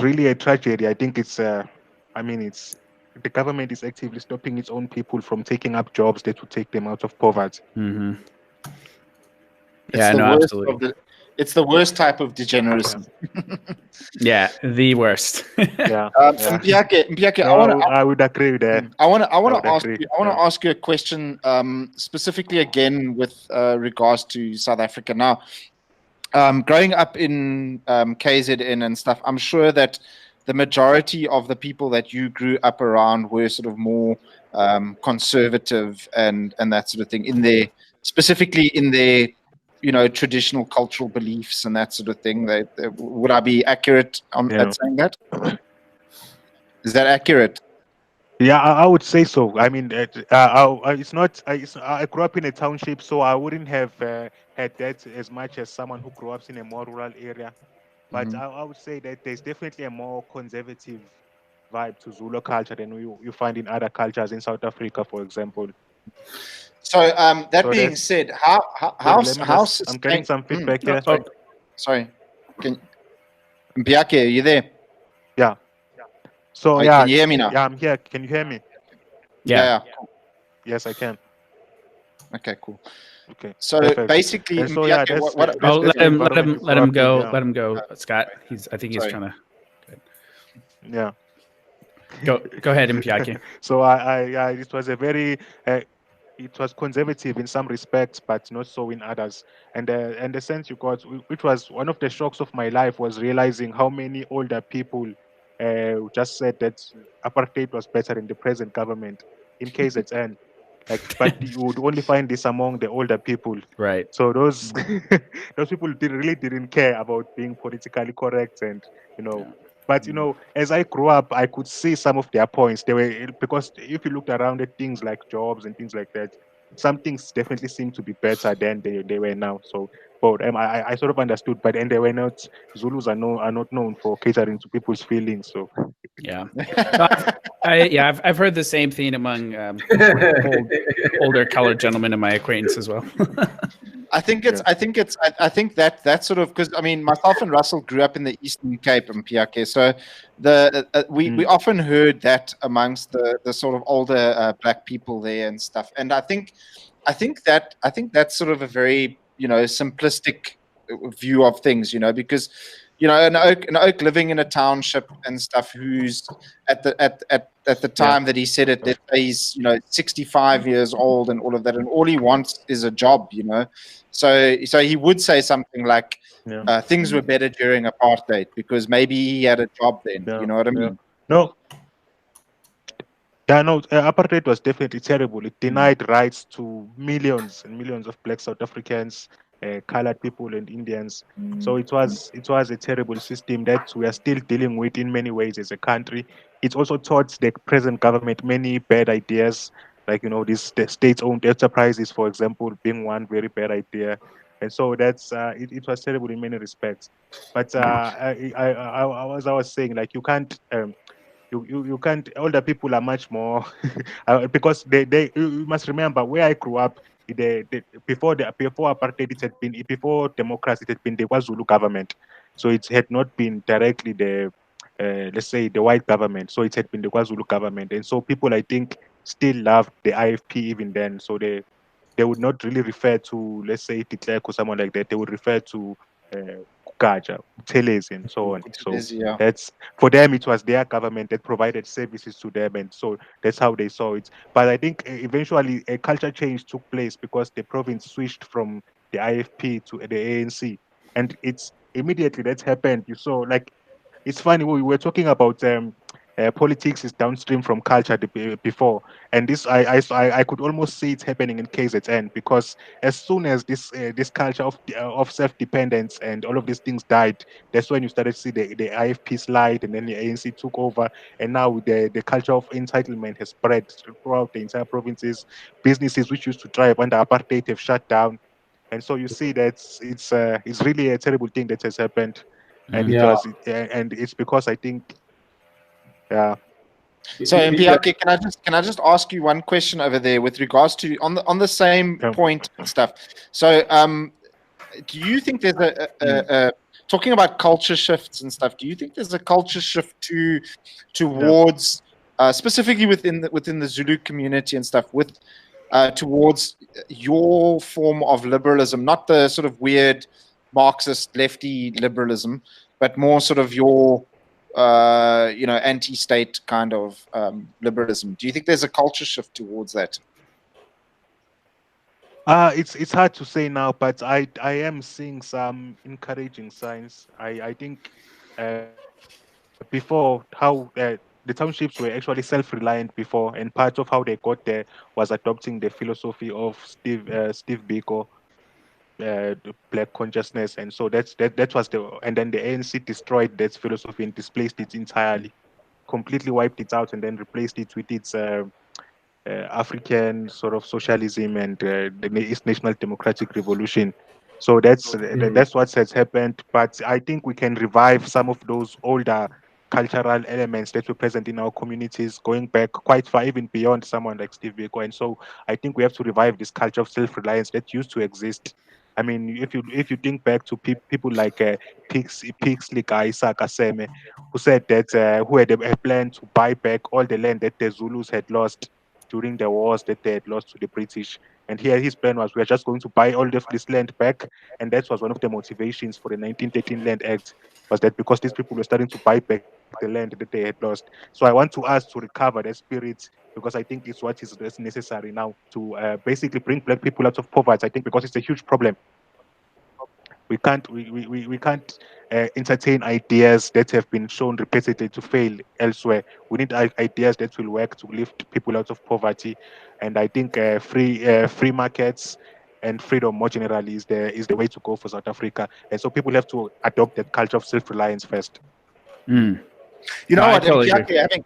really a tragedy. I think it's the government is actively stopping its own people from taking up jobs that would take them out of poverty. Mm-hmm. Absolutely. It's the worst type of degeneracy. Yeah, the worst. Mpiyakhe, I would agree with that. I want to ask you a question, specifically again with regards to South Africa. Now, growing up in KZN and stuff, I'm sure that the majority of the people that you grew up around were sort of more conservative and that sort of thing specifically in their traditional cultural beliefs and that sort of thing. Would I be accurate at saying that? Is that accurate? Yeah, I would say so. I mean, it's not. I grew up in a township, so I wouldn't have had that as much as someone who grew up in a more rural area. But I would say that there's definitely a more conservative vibe to Zulu culture than you find in other cultures in South Africa, for example. So that being said, how I'm getting some feedback here. Sorry. Mpiyakhe, are you there? Yeah. So can you hear me now? Yeah, I'm here. Can you hear me? Yeah. Yes, I can. Okay, cool. Okay. So perfect. basically, so let him go. Let him go, Scott. I think he's trying to. Yeah. Go ahead, Mpiyakhe. So it was a very it was conservative in some respects, but not so in others. And the sense you got, which was one of the shocks of my life, was realizing how many older people just said that apartheid was better in the present government in KZN. But you would only find this among the older people. Right. So those people really didn't care about being politically correct, and But as I grew up, I could see some of their points. Because if you looked around at things like jobs and things like that, some things definitely seem to be better than they were now. So, but I sort of understood. But then they were not. Zulus are not known for catering to people's feelings. So yeah, I've heard the same thing among older colored gentlemen in my acquaintance as well. I think that sort of, because I mean, myself and Russell grew up in the Eastern Cape and Mpiyakhe, so we often heard that amongst the sort of older black people there and stuff. And I think that's sort of a very simplistic view of things, because an oak living in a township and stuff, who's at the time that he said it, that he's 65 years old and all of that, and all he wants is a job, So he would say something like, things were better during apartheid because maybe he had a job then. You know what I mean? No. Yeah, no, apartheid was definitely terrible. It denied rights to millions and millions of Black South Africans, colored people, and Indians. So it was a terrible system that we are still dealing with in many ways as a country. It also taught the present government many bad ideas, like these state-owned enterprises, for example, being one very bad idea. And so that's it was terrible in many respects. But as I was saying, like you can't. You can't. Older people are much more because they you must remember where I grew up. Before apartheid, it had been, before democracy, it had been the KwaZulu government. So it had not been directly the let's say the white government. So it had been the KwaZulu government, and so people, I think, still loved the IFP even then. So they would not really refer to, let's say, de Klerk or someone like that. They would refer to Gaja, Teles, and so on. So that's, for them, it was their government that provided services to them, and so that's how they saw it. But I think eventually a culture change took place because the province switched from the IFP to the ANC, and it's immediately that happened. You saw, like, it's funny, we were talking about politics is downstream from culture before, and this I could almost see it happening in KZN, because as soon as this culture of self-dependence and all of these things died, that's when you started to see the IFP slide, and then the ANC took over, and now the culture of entitlement has spread throughout the entire provinces. Businesses which used to thrive under apartheid have shut down, and so you see that it's really a terrible thing that has happened, and and it's because I think. Yeah. So Mpiyakhe, can I just ask you one question over there with regards to on the same point and stuff? So do you think there's a talking about culture shifts and stuff, do you think there's a culture shift towards specifically within the Zulu community and stuff, with towards your form of liberalism, not the sort of weird Marxist lefty liberalism, but more sort of your anti-state kind of liberalism? Do you think there's a culture shift towards that? It's hard to say now, but I am seeing some encouraging signs. I think before, how the townships were actually self-reliant before, and part of how they got there was adopting the philosophy of Steve Biko, the Black consciousness, and so that was and then the ANC destroyed that philosophy and displaced it entirely, completely wiped it out, and then replaced it with its African sort of socialism and the National Democratic Revolution. So that's what has happened. But I think we can revive some of those older cultural elements that were present in our communities, going back quite far, even beyond someone like Steve Biko. And so I think we have to revive this culture of self-reliance that used to exist. I mean, if you think back to people like Pixley Isaac Aseme, who said that who had a plan to buy back all the land that the Zulus had lost during the wars that they had lost to the British. And here his plan was, we are just going to buy all of this land back. And that was one of the motivations for the 1913 Land Act, was that because these people were starting to buy back the land that they had lost. So I want to ask to recover that spirit, because I think it's what is necessary now to basically bring Black people out of poverty. I think because it's a huge problem. We can't entertain ideas that have been shown repeatedly to fail elsewhere. We need ideas that will work to lift people out of poverty, and I think free markets and freedom more generally is the way to go for South Africa. And so people have to adopt that culture of self-reliance first. You know what? Totally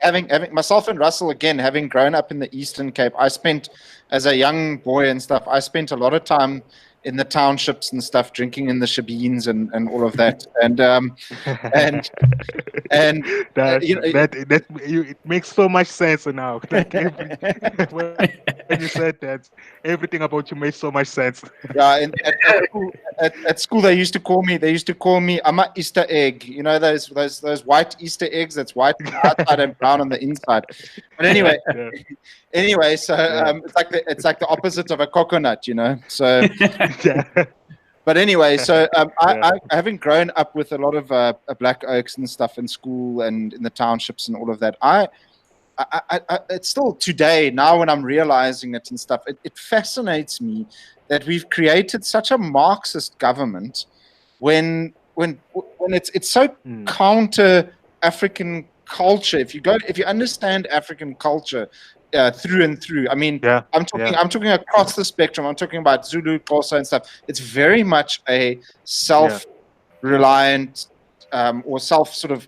having myself and Russell, again, having grown up in the Eastern Cape, I spent, as a young boy and stuff, I spent a lot of time in the townships and stuff, drinking in the shebeens and all of that, and it makes so much sense now. Like when you said that, everything about you makes so much sense. Yeah, at school they used to call me I'm a Easter egg. You know those white Easter eggs that's white on the outside and brown on the inside. But anyway, so it's like the opposite of a coconut, you know. So But anyway, so I having grown up with a lot of black oaks and stuff in school and in the townships and all of that, I it's still today, now when I'm realizing it and stuff, it fascinates me that we've created such a Marxist government when it's so counter African culture. If you understand African culture through and through, I mean, I'm talking across the spectrum. I'm talking about Zulu, Xhosa, and stuff. It's very much a self-reliant or self sort of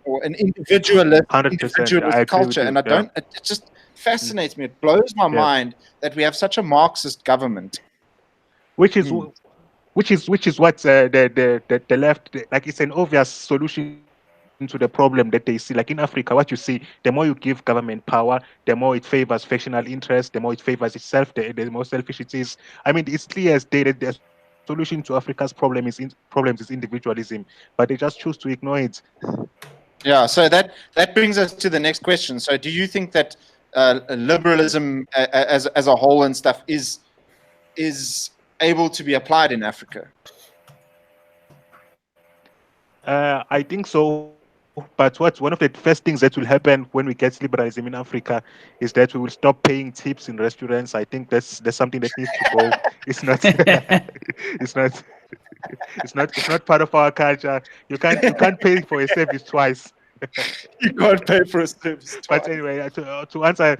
or an individualist culture, and it just fascinates me. It blows my mind that we have such a Marxist government, which is what the left, like, it's an obvious solution to the problem that they see. Like in Africa, what you see, the more you give government power, the more it favors factional interest, the more it favors itself, the more selfish it is. I mean, it's clear as day that the solution to Africa's problems is individualism, but they just choose to ignore it. Yeah, so that brings us to the next question. So do you think that liberalism as a whole and stuff is able to be applied in Africa? I think so. But one of the first things that will happen when we get liberalism in Africa is that we will stop paying tips in restaurants. I think that's something that needs to go. It's not part of our culture. You can't pay for a service twice. You can't pay for a service twice. But anyway, to answer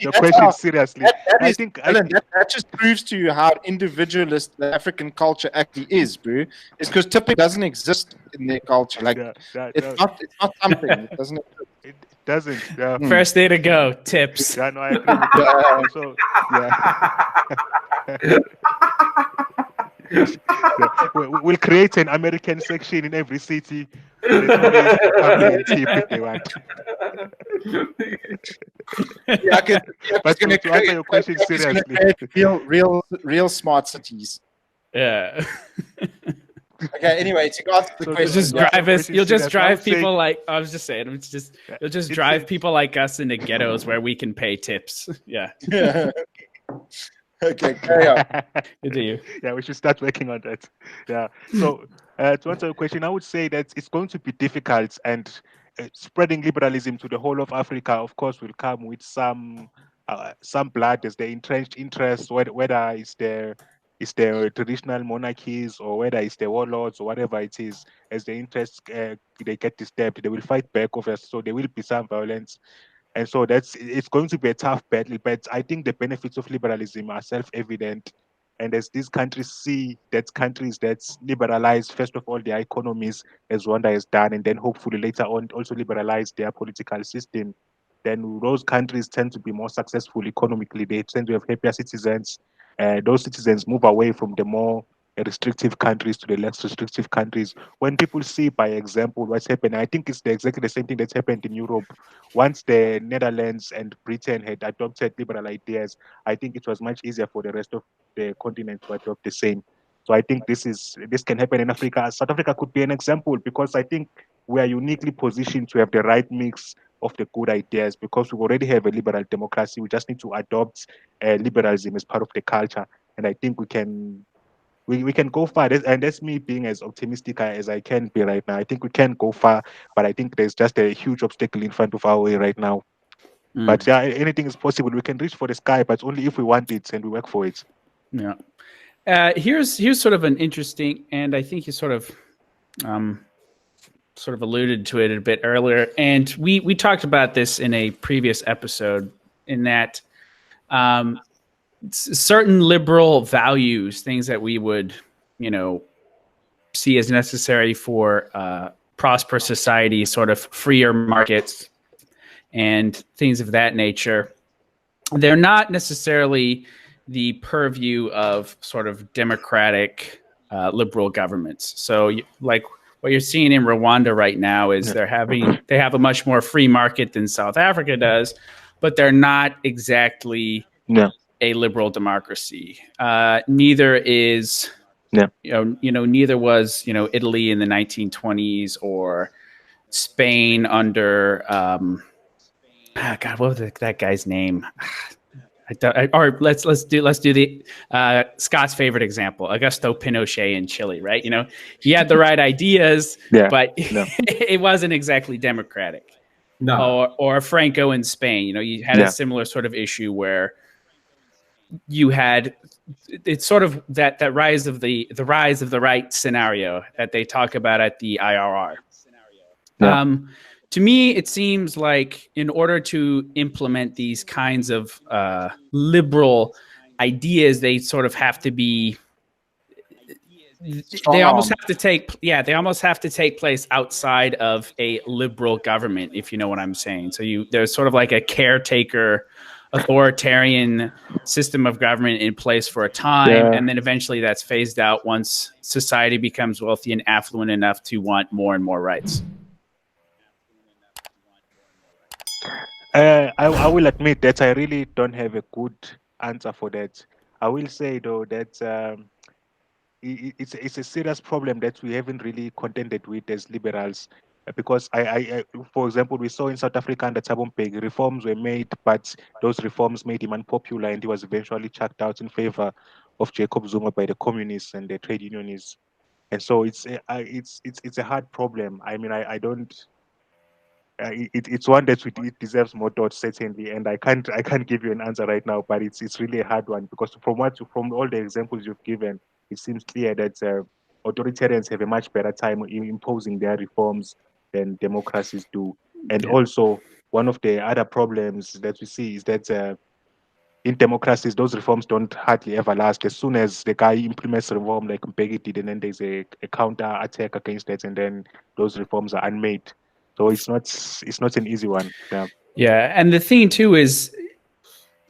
your question seriously, I think that just proves to you how individualist the African culture actually is, bro. It's because tipping doesn't exist in their culture. Like it's not something. It doesn't exist. It doesn't. First day to go, tips. Yeah, no, I agree with you. We'll create an American section in every city. Tip if they want. But to answer your question seriously, real smart cities. Yeah. Okay. Anyway, to answer the question, you'll just drive people like I was just saying. You'll just drive people like us into ghettos where we can pay tips. Yeah. Okay, carry on. Yeah, we should start working on that. Yeah. So to answer your question, I would say that it's going to be difficult, and spreading liberalism to the whole of Africa, of course, will come with some blood as the entrenched interests, whether it's the traditional monarchies or whether it's the warlords or whatever it is. As the interests they get disturbed, they will fight back over. So there will be some violence. And so it's going to be a tough battle, but I think the benefits of liberalism are self-evident. And as these countries see that countries that liberalize, first of all, their economies, as Rwanda has done, and then hopefully later on also liberalize their political system, then those countries tend to be more successful economically. They tend to have happier citizens. Those citizens move away from the more restrictive countries to the less restrictive countries. When people see by example what's happening, I think it's exactly the same thing that's happened in Europe. Once the Netherlands and Britain had adopted liberal ideas, I think it was much easier for the rest of the continent to adopt the same. So I think this can happen in Africa. South Africa could be an example, because I think we are uniquely positioned to have the right mix of the good ideas, because we already have a liberal democracy. We just need to adopt liberalism as part of the culture, and I think we can go far. And that's me being as optimistic as I can be right now. I think we can go far, but I think there's just a huge obstacle in front of our way right now. But yeah, anything is possible. We can reach for the sky, but only if we want it and we work for it. Yeah. Here's sort of an interesting, and I think you sort of alluded to it a bit earlier, and we talked about this in a previous episode, in that certain liberal values, things that we would, see as necessary for prosperous society, sort of freer markets and things of that nature, they're not necessarily the purview of sort of democratic liberal governments. So like what you're seeing in Rwanda right now is they have a much more free market than South Africa does, but they're not exactly a liberal democracy. Neither is neither was Italy in the 1920s or Spain under God, what was that guy's name? Or let's do the Scott's favorite example, Augusto Pinochet in Chile, right? You know, he had the right ideas, but it wasn't exactly democratic. No. Or Franco in Spain, you know, you had a similar sort of issue where you had it's sort of that rise of the rise of the right scenario that they talk about at the IRR. To me, it seems like in order to implement these kinds of liberal ideas, they sort of have to be. They almost have to take place outside of a liberal government, if you know what I'm saying. So there's sort of like a caretaker, authoritarian system of government in place for a time, and then eventually that's phased out once society becomes wealthy and affluent enough to want more and more rights. I will admit that I really don't have a good answer for that. I will say though that it's a serious problem that we haven't really contended with as liberals, because I for example, we saw in South Africa under Thabo Mbeki, reforms were made, but those reforms made him unpopular, and he was eventually chucked out in favor of Jacob Zuma by the communists and the trade unionists. And so it's a hard problem. I mean, I don't. It's one that it deserves more thought, certainly, and I can't give you an answer right now, but it's really a hard one, because from all the examples you've given, it seems clear that authoritarians have a much better time in imposing their reforms than democracies do. And also, one of the other problems that we see is that in democracies, those reforms don't hardly ever last. As soon as the guy implements a reform like Mpiyakhe did, and then there's a counter attack against that, and then those reforms are unmade. So it's not an easy one. Yeah, and the thing too is,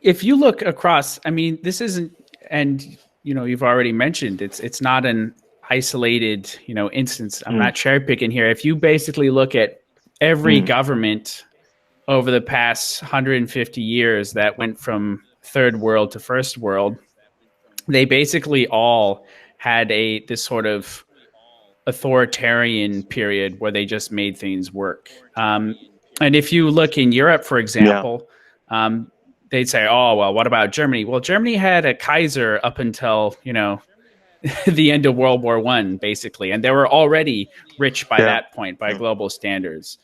if you look across, I mean, this isn't, and you know, you've already mentioned it's not an isolated, you know, instance. I'm not cherry picking here. If you basically look at every government over the past 150 years that went from third world to first world, they basically all had this sort of authoritarian period where they just made things work. And if you look in Europe, for example, they'd say, oh, well, what about Germany? Well, Germany had a Kaiser up until, you know, the end of World War I, basically. And they were already rich by that point, by global standards.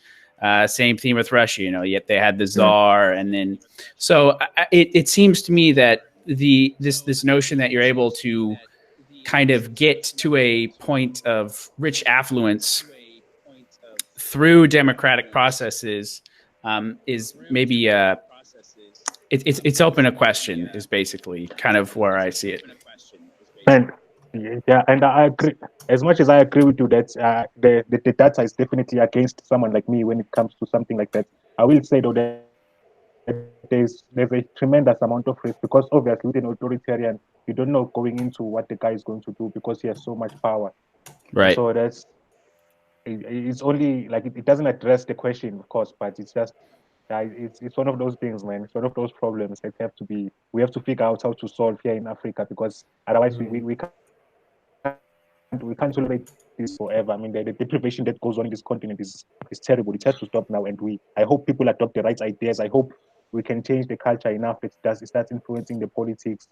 Same thing with Russia, you know, yet they had the Tsar. And then, so it seems to me that this notion that you're able to kind of get to a point of rich affluence through democratic processes is maybe it's open a question, is basically kind of where I see it. And and I agree. As much as I agree with you that the data is definitely against someone like me when it comes to something like that, I will say though that there's a tremendous amount of risk, because obviously with an authoritarian, you don't know going into what the guy is going to do, because he has so much power. Right. So it's only like it doesn't address the question, of course, but it's just it's one of those things, man. It's one of those problems that we have to figure out how to solve here in Africa, because otherwise we can't tolerate this forever. I mean, the deprivation that goes on in this continent is terrible. It has to stop now, and I hope people adopt the right ideas. I hope we can change the culture enough that it starts influencing the politics.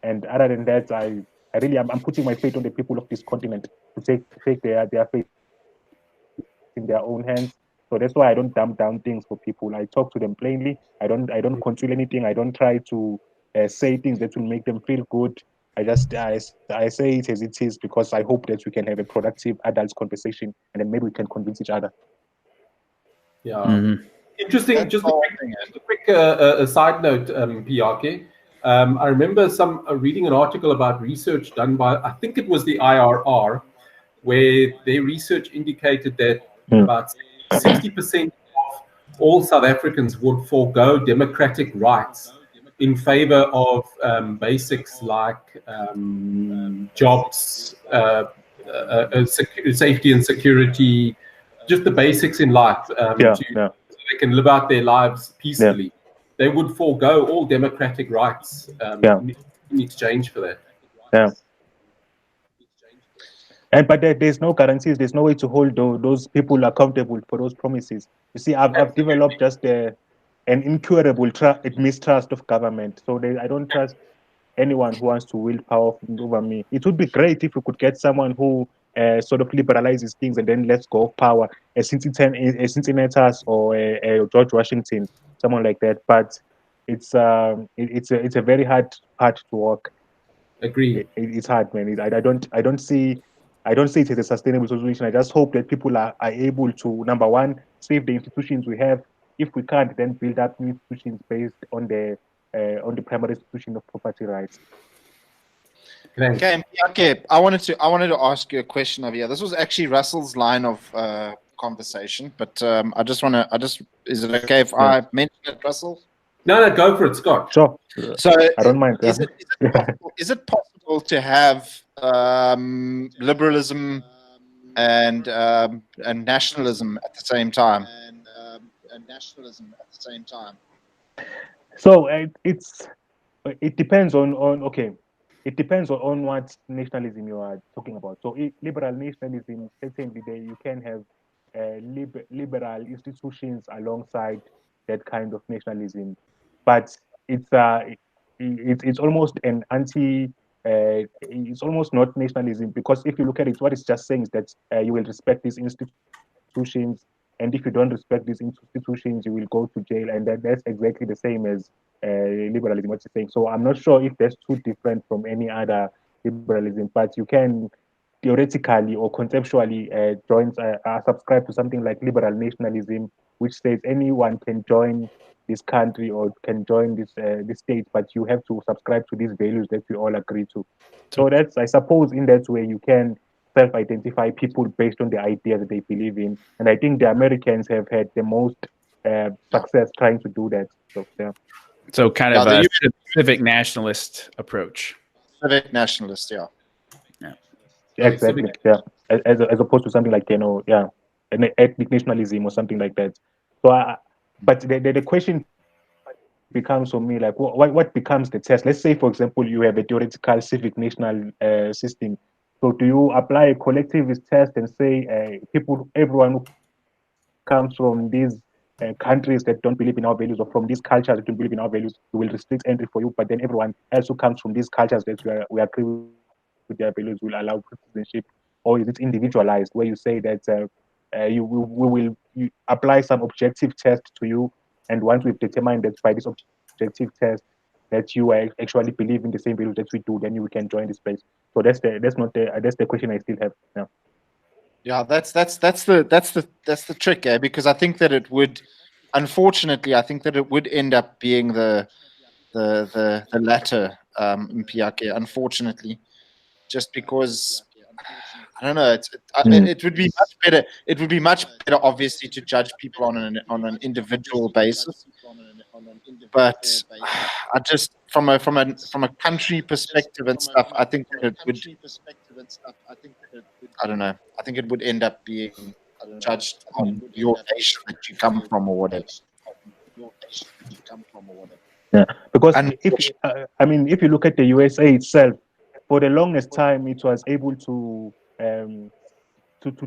And other than that, I'm putting my faith on the people of this continent to take their faith in their own hands. So that's why I don't dumb down things for people. I talk to them plainly. I don't conceal anything. I don't try to say things that will make them feel good. I say it as it is, because I hope that we can have a productive adult conversation, and then maybe we can convince each other. Yeah. Interesting. Just a quick side note, Mpiyakhe. I remember reading an article about research done by, I think it was the IRR, where their research indicated that about 60% of all South Africans would forego democratic rights in favor of basics like jobs, safety and security, just the basics in life, so they can live out their lives peacefully. They would forego all democratic rights in exchange for that. But there's no guarantees. There's no way to hold those people accountable for those promises. You see, I've developed just an incurable mistrust of government. So I don't trust anyone who wants to wield power over me. It would be great if we could get someone who sort of liberalizes things and then lets go of power, a Cincinnati or a George Washington, someone like that. But it's a very hard part to walk. Agree. It's hard, man. I don't see it as a sustainable solution. I just hope that people are able to, number one, save the institutions we have. If we can't, then build up new institutions based on the primary institution of property rights. Okay, Mpiyakhe, I wanted to ask you a question over here. This was actually Russell's line of conversation, but is it okay if I mention it, Russell? No, go for it, Scott. Sure. So I don't mind. Is it possible to have liberalism and nationalism at the same time? So it depends on it depends on what nationalism you are talking about. So liberal nationalism, certainly you can have liberal institutions alongside that kind of nationalism, but it's almost an it's almost not nationalism, because if you look at it, what it's just saying is that you will respect these institutions, and if you don't respect these institutions, you will go to jail, and that's exactly the same as liberalism, what you're saying. So I'm not sure if that's too different from any other liberalism, but you can theoretically or conceptually subscribe to something like liberal nationalism, which says anyone can join this country or can join this state, but you have to subscribe to these values that we all agree to. So that's, I suppose, in that way you can self-identify people based on the ideas that they believe in, and I think the Americans have had the most success trying to do that. So yeah. So kind of a civic nationalist approach. Civic nationalist, yeah. Exactly, yeah. As opposed to something like, an ethnic nationalism or something like that. So, but the question becomes for me, like, what becomes the test? Let's say, for example, you have a theoretical civic national system. So, do you apply a collectivist test and say everyone who comes from these countries that don't believe in our values, or from these cultures that don't believe in our values, we will restrict entry for you, but then everyone else who comes from these cultures that we agree with their values will allow citizenship? Or is it individualized, where you say that you apply some objective test to you, and once we've determined that by this objective test that you actually believe in the same values that we do, then you can join this place? So that's the question I still have. Yeah. Yeah, that's the trick, because I think that it would, unfortunately, end up being the latter, Mpiyakhe, unfortunately, just because I don't know. It would be much better. It would be much better, obviously, to judge people on an individual basis. But I just from a country perspective and stuff, I think that it would. I don't know. I think it would end up being judged on your nation that you come from or whatever. Yeah, because if you look at the USA itself, for the longest time, it was able to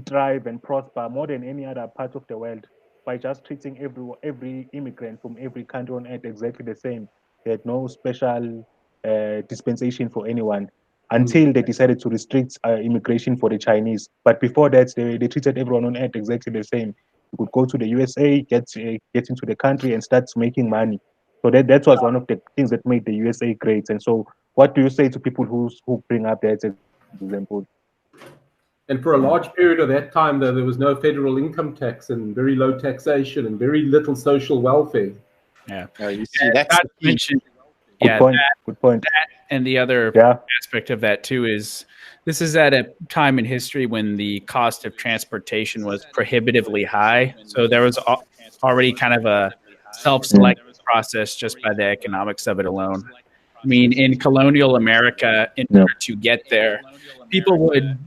thrive and prosper more than any other part of the world by just treating every immigrant from every country on earth exactly the same. They had no special dispensation for anyone until they decided to restrict immigration for the Chinese. But before that, they treated everyone on earth exactly the same. You could go to the USA, get into the country, and start making money. So that was one of the things that made the USA great. And so, what do you say to people who bring up that example? And for a large period of that time, though, there was no federal income tax and very low taxation and very little social welfare. Yeah, you see, that's good point. That and the other aspect of that too is this is at a time in history when the cost of transportation was prohibitively high. So there was already kind of a self-selecting process just by the economics of it alone. I mean, in colonial America, in order to get there, people would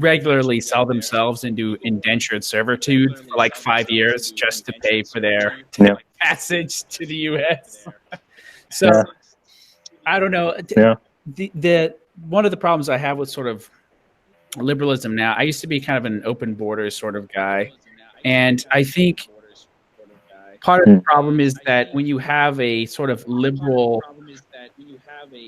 regularly sell themselves into indentured servitude for like 5 years just to pay for their passage to the U.S. So I don't know. The one of the problems I have with sort of liberalism now, I used to be kind of an open borders sort of guy, and I think part of the problem is that when you have a sort of liberal,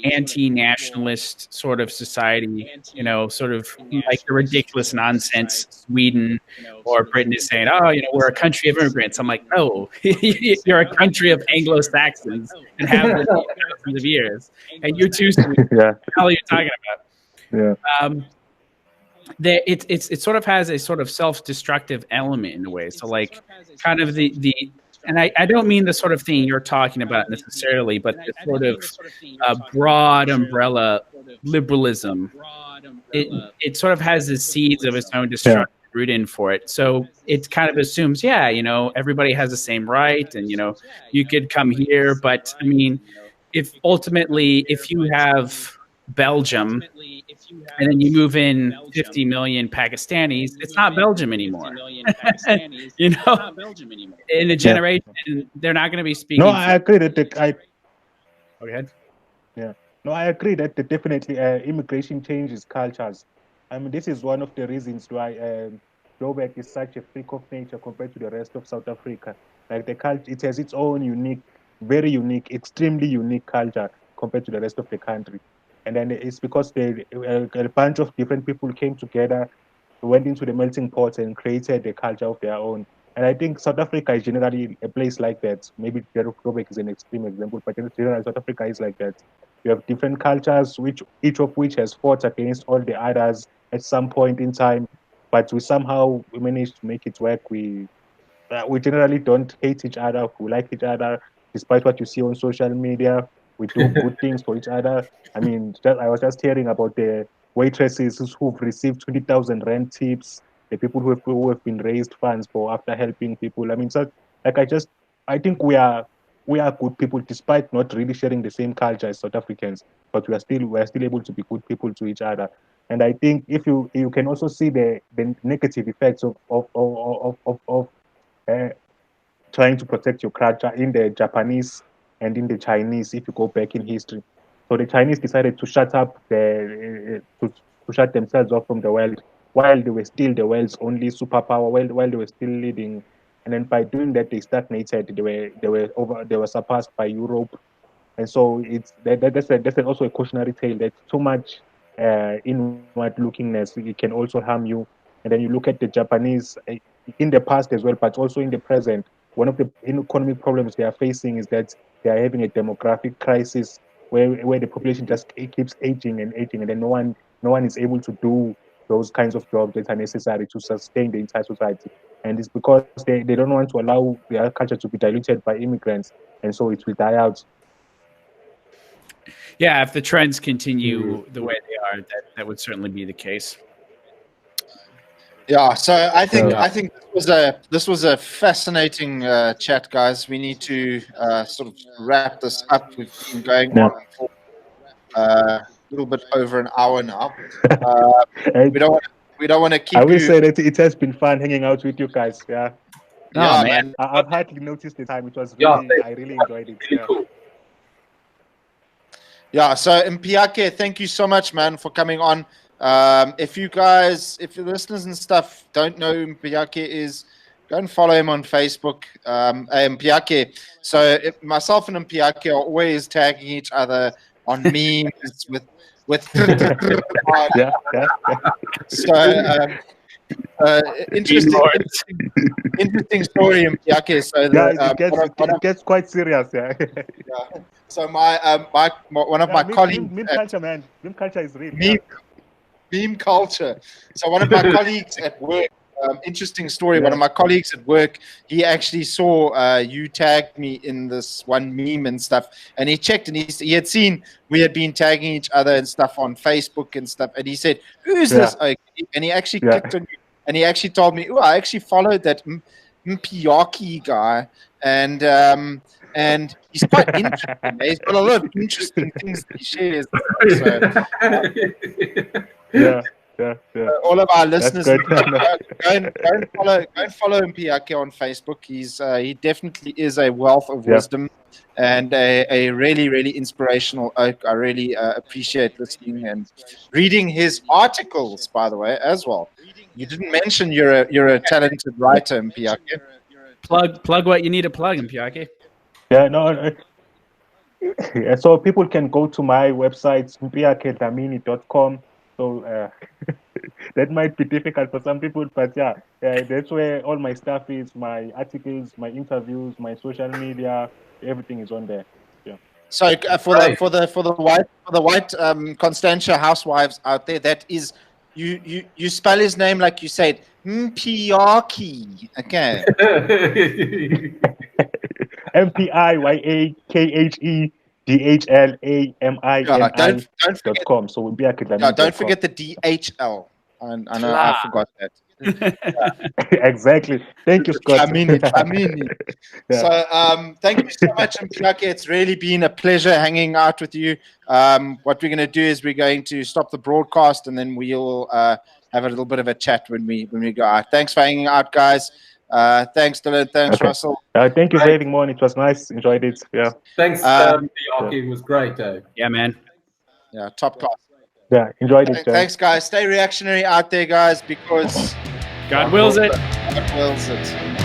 anti-nationalist sort of society, you know, sort of like the ridiculous nonsense Sweden or Britain is saying, oh, you know, we're a country of immigrants. I'm like, no, you're a country of Anglo-Saxons and have been for thousands of years, and you're too Sweden. Yeah. What the hell are you talking about? Yeah. It sort of has a sort of self-destructive element in a way. So like kind of the and I don't mean the sort of thing you're talking about necessarily, but the sort of broad umbrella liberalism. It sort of has the seeds of its own destructive root in for it. So it kind of assumes, yeah, you know, everybody has the same right, and you know, you could come here, but I mean, if you have Belgium, and then you move in 50 million Pakistanis, it's not Belgium anymore. You know, in a generation, they're not going to be speaking. No, I agree that Go ahead. Yeah, no, I agree that definitely immigration changes cultures. I mean, this is one of the reasons why Joburg is such a freak of nature compared to the rest of South Africa. Like the culture, it has its own unique, very unique, extremely unique culture compared to the rest of the country. And then it's because a bunch of different people came together, went into the melting pot and created a culture of their own. And I think South Africa is generally a place like that. Maybe Joburg is an extreme example, but generally South Africa is like that. You have different cultures, each of which has fought against all the others at some point in time, but we managed to make it work. We generally don't hate each other. We like each other, despite what you see on social media. We do good things for each other. I mean, I was just hearing about the waitresses who've received 20,000 rand tips, the people who have been raised funds for after helping people. I mean, so like I think we are good people despite not really sharing the same culture as South Africans, but we are still able to be good people to each other. And I think if you can also see the negative effects of trying to protect your culture in the Japanese and in the Chinese, if you go back in history. So the Chinese decided to shut themselves off from the world while they were still the world's only superpower, while they were still leading. And then by doing that, they stagnated. They were surpassed by Europe. And so that's also a cautionary tale that too much inward lookingness, it can also harm you. And then you look at the Japanese in the past as well, but also in the present. One of the economic problems they are facing is that they are having a demographic crisis where the population just keeps aging, and then no one is able to do those kinds of jobs that are necessary to sustain the entire society. And it's because they don't want to allow their culture to be diluted by immigrants, and so it will die out. Yeah, if the trends continue the way they are, that would certainly be the case. Yeah, so I think this was a fascinating chat, guys. We need to sort of wrap this up. We've been going on for a little bit over an hour now. We don't want to keep. I will say that it has been fun hanging out with you guys. Yeah. Oh, man. I've hardly noticed the time. It was really, I really enjoyed it. Really cool. Yeah, so Mpiyakhe, thank you so much, man, for coming on. If your listeners and stuff don't know who Mpiyakhe is, go and follow him on Facebook, Mpiyakhe. So myself and Mpiyakhe are always tagging each other on memes with So interesting story, Mpiyakhe. So it gets quite serious. Yeah. Yeah. So one of my colleagues. Meme culture, man. Meme culture is real. Meme culture. So one of my colleagues at work. Interesting story. Yeah. One of my colleagues at work, he actually saw you tagged me in this one meme and stuff, and he checked and he had seen we had been tagging each other and stuff on Facebook and stuff, and he said, "Who is this?" And he actually clicked on you, and he actually told me, "Oh, I actually followed that Mpiyakhe guy, and he's quite interesting. He's got a lot of interesting things that he shares." So, yeah. All of our listeners, go and follow Mpiyakhe on Facebook. He definitely is a wealth of wisdom and a really, really inspirational oak. I really appreciate listening and reading his articles, by the way, as well. You didn't mention you're a talented writer, Mpiyakhe. Plug what you need to plug, Mpiyakhe. Yeah, no. Yeah, so people can go to my website, mpiyakhe.dlamini.com. So that might be difficult for some people, but yeah, that's where all my stuff is, my articles, my interviews, my social media, everything is on there. Yeah. So for the white Constantia housewives out there, that is you spell his name like you said, Mpiyakhe. Okay. MPIYAKHEDHLAMINI.com. So Mpiyakhe Dhlamini. Don't forget the DHL. I know I forgot that. Exactly. Thank you, Scott. Dhlamini. Yeah. So thank you so much, Mpiyakhe. It's really been a pleasure hanging out with you. What we're going to do is we're going to stop the broadcast and then we'll have a little bit of a chat when we go out. Thanks for hanging out, guys. Thanks, Dylan. Thanks, Russell. Thank you for having me on. It was nice. Enjoyed it. Yeah. Thanks, Mpiyakhe. It was great. Yeah, man. Yeah, top class. Yeah, enjoyed it. Thanks, guys. Stay reactionary out there, guys, because God wills it. God wills it.